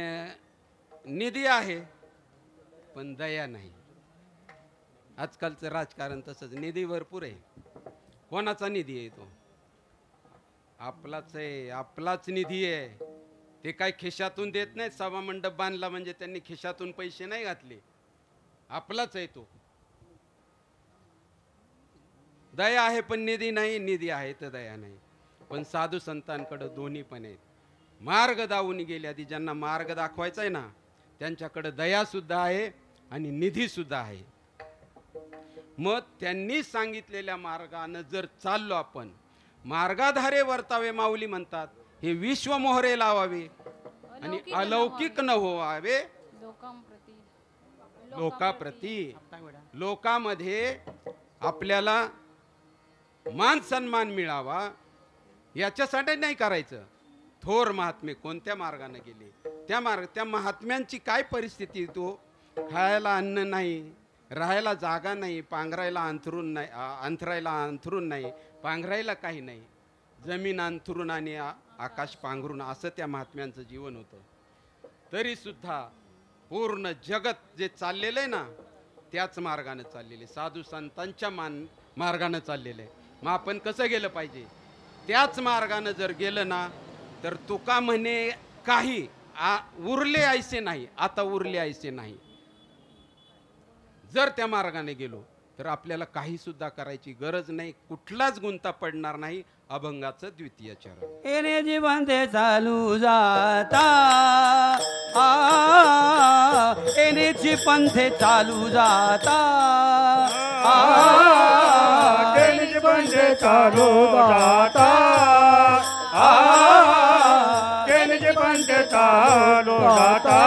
निधी आहे पण दया नाही. आजकालचं राजकारण तसंच, निधी भरपूर आहे, कोणाचा निधी आहे तो? आपलाच आहे, आपलाच निधी आहे. ते काय खिशातून देत नाहीत. सभा मंडप बांधला म्हणजे त्यांनी खिशातून पैसे नाही घातले, आपलाच आहे तो. दया आहे पण निधी नाही, निधी आहे तर दया नाही. पण साधू संतांकडे दोन्ही पण आहेत. मार्ग दावून गेले आधी, ज्यांना मार्ग दाखवायचा आहे ना त्यांच्याकडे दया सुद्धा आहे आणि निधी सुद्धा आहे. मग त्यांनी सांगितलेल्या मार्गाने जर चाललो आपण, मार्गाधारे वर्तावे माऊली म्हणतात. हे विश्व मोहरे लावावे आणि अलौकिक न व्हावे लोकाप्रती. लोकांमध्ये आपल्याला मान सन्मान मिळावा याच्यासाठी नाही करायचं. थोर महात्मे कोणत्या मार्गाने गेले, त्या महात्म्यांची काय परिस्थिती, तो खायला अन्न नाही, राहायला जागा नाही, पांघरायला अंथरून नाही, अंथरायला अंथरून नाही, पांघरायला काही नाही, जमीन अंथरून आणि आकाश पांघरून, असं त्या महात्म्यांचं जीवन होतं. तरी सुद्धा पूर्ण जगत जे चाललेलं आहे ना त्याच मार्गाने चाललेले, साधू संतांच्या मार्गाने चाललेले. मग आपण कसं गेलं पाहिजे? त्याच मार्गाने जर गेलं ना तर तुका म्हणे काही उरले ऐसे नाही, आता उरले ऐसे नाही. जर त्या मार्गाने गेलो तर आपल्याला काही सुद्धा करायची गरज नाही, कुठलाच गुंता पडणार नाही. अभंगाचं द्वितीय चरण. एने जीवन ते चालू जाता एनेची पंथे चालू जाता तेज पंथ चालू जाता तेज पंथ चालू जाता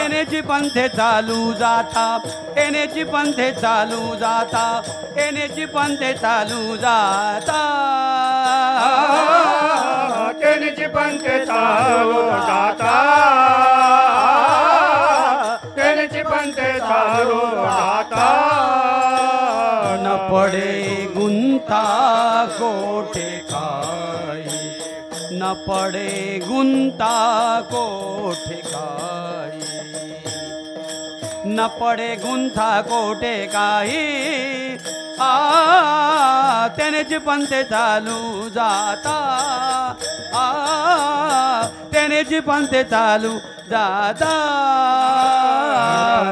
एनेची पंथे चालू जाता एनेची पंथे चालू जाता एनेची पंथे चालू जाता तेज पंथ चालू जाता तेज पंथ चालू जाता. न पडे गुंता कोठे काही, न पडे गुंता कोठे काही, न पडे गुंता कोठे काही. त्यानेच पंथे चालू जाता त्यानेच पंथे चालू जाता.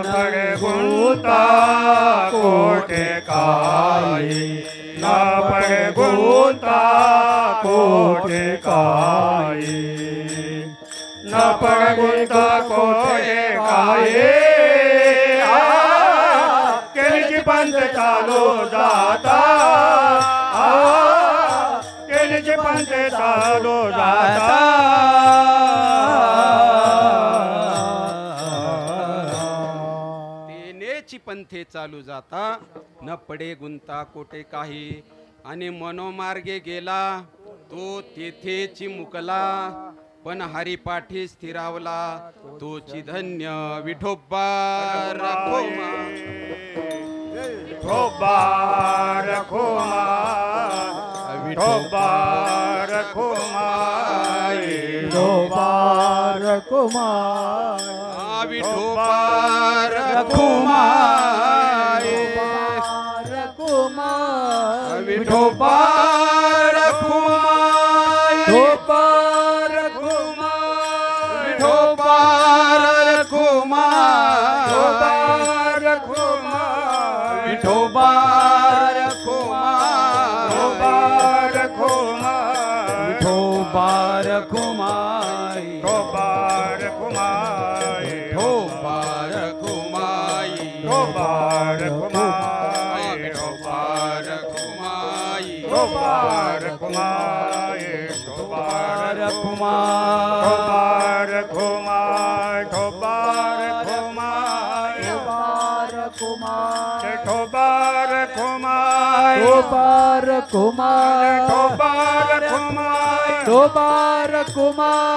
पडे गुंता कोठे काही, न पडे गुंता कोठे काही, न पडे गुंता कोठे काही. केलीची पंथ चालू जाता केलीची पंथ चालू जाता. पंथे चालू जाता न पडे गुंता कोठे काही. आणि मनोमार्गे गेला तो तेथेची मुकला, पण हरिपाठी स्थिरावला तोची धन्य. विठोबा रखोमा विठोबा रखोमा विठोबा रखोमा विठोबा रखोमा विठोबा रखोमा रखोमा विठोबा रखोमा विठोबा रखोमा विठोबा रखोमा विठोबा रखोमा विठोबा रखोमा विठोबा रखोमा विठोबा रखोमा घुमाए ढोबार घुमाई ढोबार घुमाए ढोबार घुमाई ढोबार घुमाए ढोबार कुमार घुमाए ढोबार घुमाए ढोबार घुमाए कुमार कुमार ढोबार घुमाए दोबार कुमार ढोबार दोबार घुमाए कुमार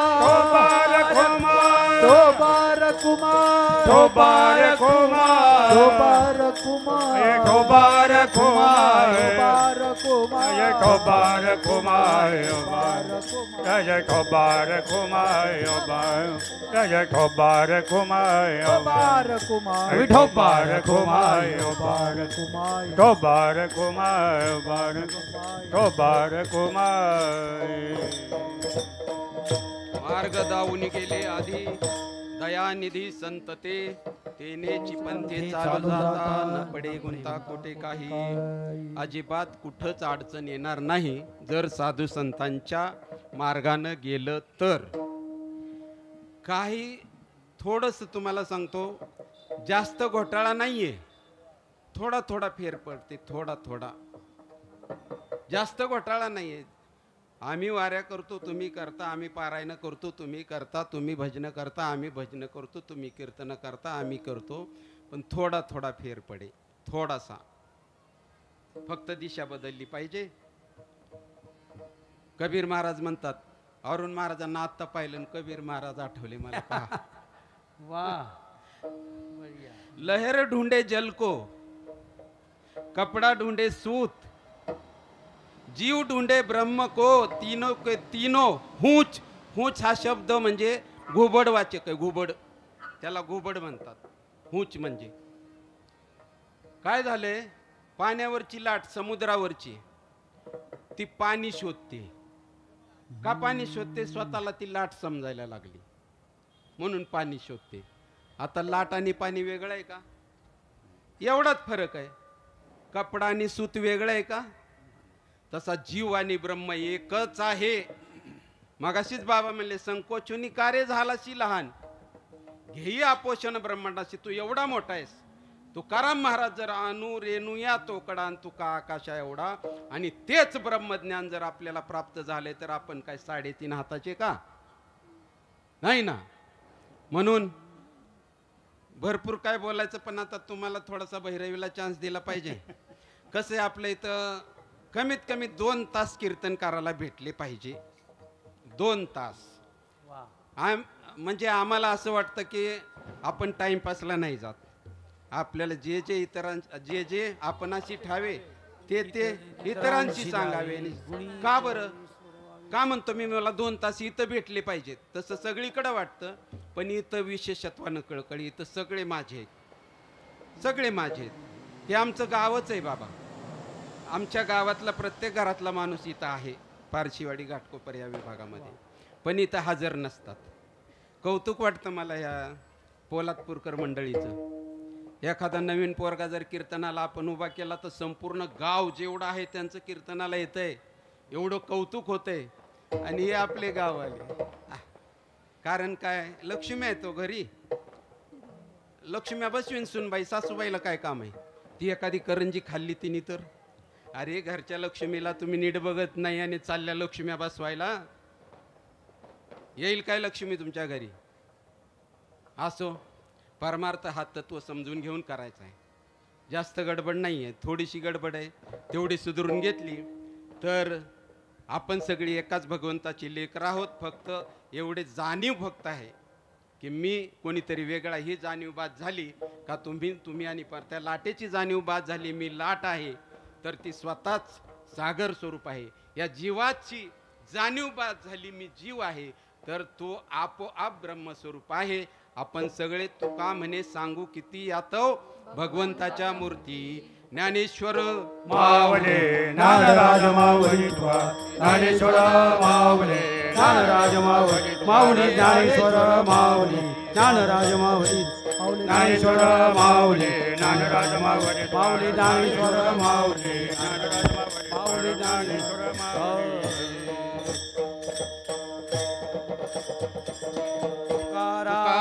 ढोबार घुमाए दोबार कुमार ढोबार घुमाए दोबार कुमार ये ढोबार घुमाए ये ढोबार घुमाए ये ढोबार घुमाए दोबार कुमार ढोबार घुमाए दोबार कुमार ढोबार घुमाए ढोबार घुमाए मार्ग दावून गेले आधी दयानिधी संतते तेनेची पंथे चालू जाता न पडे गुंता कोठे काही अजिबात कुठंच अडचण येणार नाही जर साधू संतांच्या मार्गानं गेलं तर. काही थोडंसं तुम्हाला सांगतो, जास्त घोटाळा नाहीये, थोडा थोडा फेर पडते, थोडा थोडा, जास्त घोटाळा नाहीये. आम्ही वाऱ्या करतो तुम्ही करता, आम्ही पारायण करतो तुम्ही करता, तुम्ही भजन करता आम्ही भजन करतो, तुम्ही कीर्तन करता आम्ही करतो, पण थोडा थोडा फेर पडे, थोडासा, फक्त दिशा बदलली पाहिजे. कबीर महाराज म्हणतात, अरुण महाराजांना आत्ता पाहिलं आणि कबीर महाराज आठवले मला. पहा वाह लहर ढूंढे जल को, कपड़ा ढूंढे सूत, जीव ढूंढे ब्रह्म को, तीनों के तीनों हूच. हूच हा शब्द म्हणजे घुबड वाचक आहे, घुबड, त्याला घुबड म्हणतात. हूच म्हणजे काय झाले, पाण्यावरची लाट, समुद्रावरची, ती पाणी शोधते. का पाणी शोधते? स्वतःला ती लाट समजायला लागली म्हणून पाणी शोधते. आता लाट आणि पाणी वेगळं आहे का? एवढाच फरक आहे. कपडा आणि सूत वेगळं आहे का? तसा जीव आणि ब्रह्म एकच आहे. मगाशीच बाबा म्हणले, संकोचुनी कार्य झालाशी लहान, घेई आपोषण ब्रह्मांडाशी, तू एवढा मोठा आहेस. तुकाराम महाराज जर अनु रेणू या तोकडा आणि तुका आकाशा एवढा, आणि तेच ब्रह्मज्ञान जर आपल्याला प्राप्त झाले तर आपण काय 3.5 हाताचे का? नाही ना. म्हणून भरपूर काय बोलायचं, पण आता तुम्हाला थोडासा भैरवीला चान्स दिला पाहिजे. कसं आहे, आपल्या इथं कमीत कमी 2 तास कीर्तन करायला भेटले पाहिजे. 2 तास. म्हणजे आम्हाला असं वाटतं की आपण टाइमपासला नाही जात. आपल्याला जे जे इतरांचे जे जे आपणाशी ठावे ते ते इतरांशी सांगावे. का बरं? का म्हणतो मी, मला 2 तास इथं भेटले पाहिजेत. तसं सगळीकडे वाटतं, पण इथं विशेषत्वानं कळकळी, इथं सगळे माझे आहेत, सगळे माझे आहेत. हे आमचं गावच आहे बाबा. आमच्या गावातला प्रत्येक घरातला माणूस इथं आहे, पारशीवाडी घाटकोपर या विभागामध्ये, पण इथं हजर नसतात. कौतुक वाटतं मला या पोलादपूरकर मंडळीचं. एखादा नवीन पोरगा जर कीर्तनाला आपण उभा केला तर संपूर्ण गाव जेवढं आहे त्यांचं कीर्तनाला येतंय, एवढं कौतुक होतंय. आणि हे आपले गाव आले. कारण काय, लक्ष्मी आहे तो घरी, लक्ष्म्या बसवीन सुनबाई, सासूबाईला काय काम आहे? ती एखादी करंजी खाल्ली तिने तर, अरे घरच्या लक्ष्मीला तुम्ही नीट बघत नाही आणि चालल्या लक्ष्म्या बसवायला, येईल काय लक्ष्मी तुमच्या घरी? असो, परमार्थ हा तत्व समजून घेऊन करायचा आहे. जास्त गडबड नाही आहे, थोडीशी गडबड आहे, तेवढी सुधारून घेतली तर आपण सगळी एकाच भगवंताची लेकरं आहोत. फक्त एवढे जाणीव फक्त आहे की मी कोणीतरी वेगळा, ही जाणीव बाद झाली का तुम्ही आणि त्या लाटेची जाणीव बाद झाली, मी लाट आहे, तर ती स्वतःच सागर स्वरूप आहे. या जीवाची जाणीव बाद झाली, मी जीव आहे, तर तो आपोआप ब्रह्मस्वरूप आहे. आपण सगळे तुका म्हणे सांगू किती यातव भगवंताच्या मूर्ती. ज्ञानेश्वर मावले ज्ञानराज माऊली, ज्ञानेश्वर माऊली ज्ञानराज माऊली, माऊली ज्ञानेश्वर माऊली ज्ञानराज माऊली, ज्ञानेश्वर माऊली ज्ञानराज माऊली, माऊली ज्ञानेश्वर माऊली ज्ञानराज माऊली, माऊली ज्ञानेश्वर माऊली. तुकाराम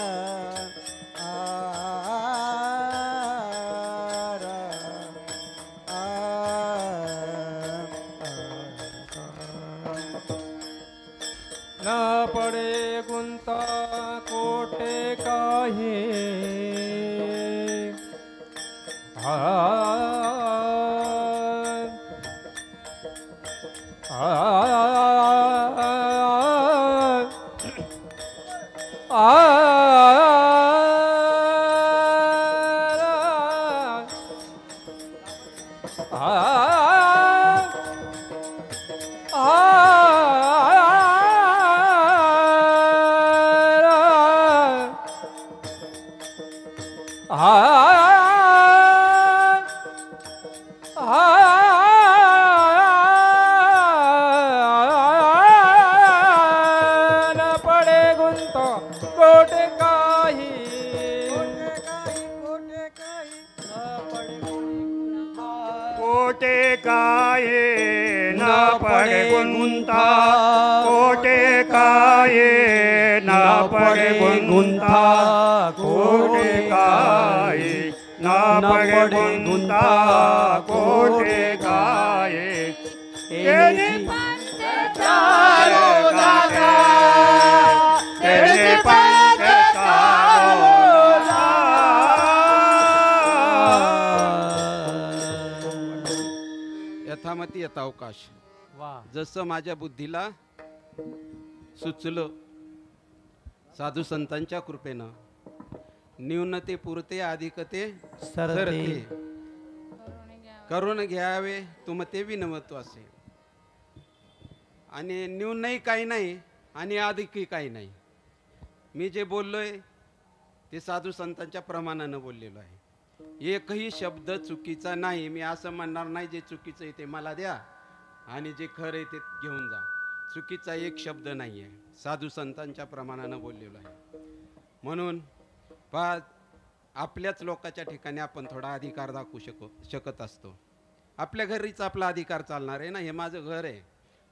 कोटे काये न पडे गुंता कोटे काये न पडे गुंता कोटे काये न पडे गुंता कोटे काये तेरे पंथ चारो दाता तेरे पंथ चारो यथामती यथावकाश वा जसं माझ्या बुद्धीला सुचलं साधू संतांच्या कृपेनं न्यूनते पुरते अधिकते सरते करून घ्यावे तुमते विनवतो असे आणि न्यूनही काही नाही आणि अधिकही काही नाही. मी जे बोललोय ते साधू संतांच्या प्रमाणानं बोललेलो आहे. एकही शब्द चुकीचा नाही. मी असं म्हणणार नाही जे चुकीचं आहे ते मला द्या आणि जे खरं आहे ते घेऊन जा. चुकीचा एक शब्द नाही आहे. साधू संतांच्या प्रमाणानं बोललेलो आहे. म्हणून आपल्याच लोकांच्या ठिकाणी आपण थोडा अधिकार दाखवू शकत असतो. आपल्या घरीच आपला अधिकार चालणार आहे ना. हे माझं घर आहे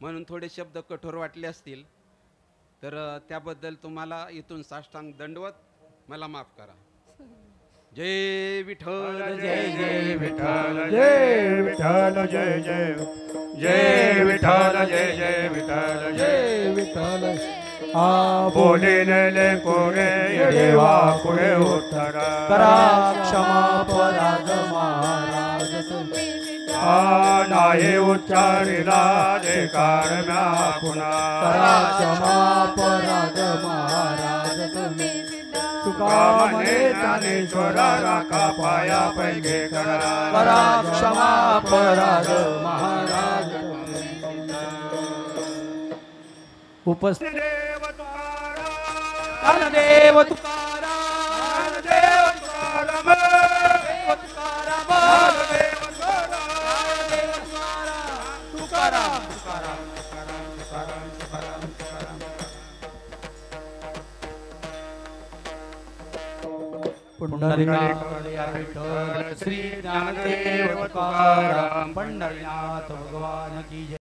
म्हणून थोडे शब्द कठोर वाटले असतील तर त्याबद्दल तुम्हाला इथून साष्टांग दंडवत मला माफ करा. जय विठ्ठल जय जय विठ्ठल जय विठ्ठल जय जय जय विठ्ठल जय जय विठ्ठल जय विठ्ठल बोले नेले कोरे देवा पुढे उत्तर करा क्षमा पराग महाराज तुम्ही नाही उच्चारिला देकार म्या पुन्हा करा क्षमा पराग महाराज तुम्ही तुका म्हणे ज्ञानेश्वरा राखा पाया पैगे करा क्षमा पराग महाराज उपस्थित देव तुकाराम देव तुकाराम देव तुकाराम तुकाराम पुंडरीकाठ विठ्ठल श्री ज्ञानदेव तुकाराम पंढरीनाथ भगवान की जय.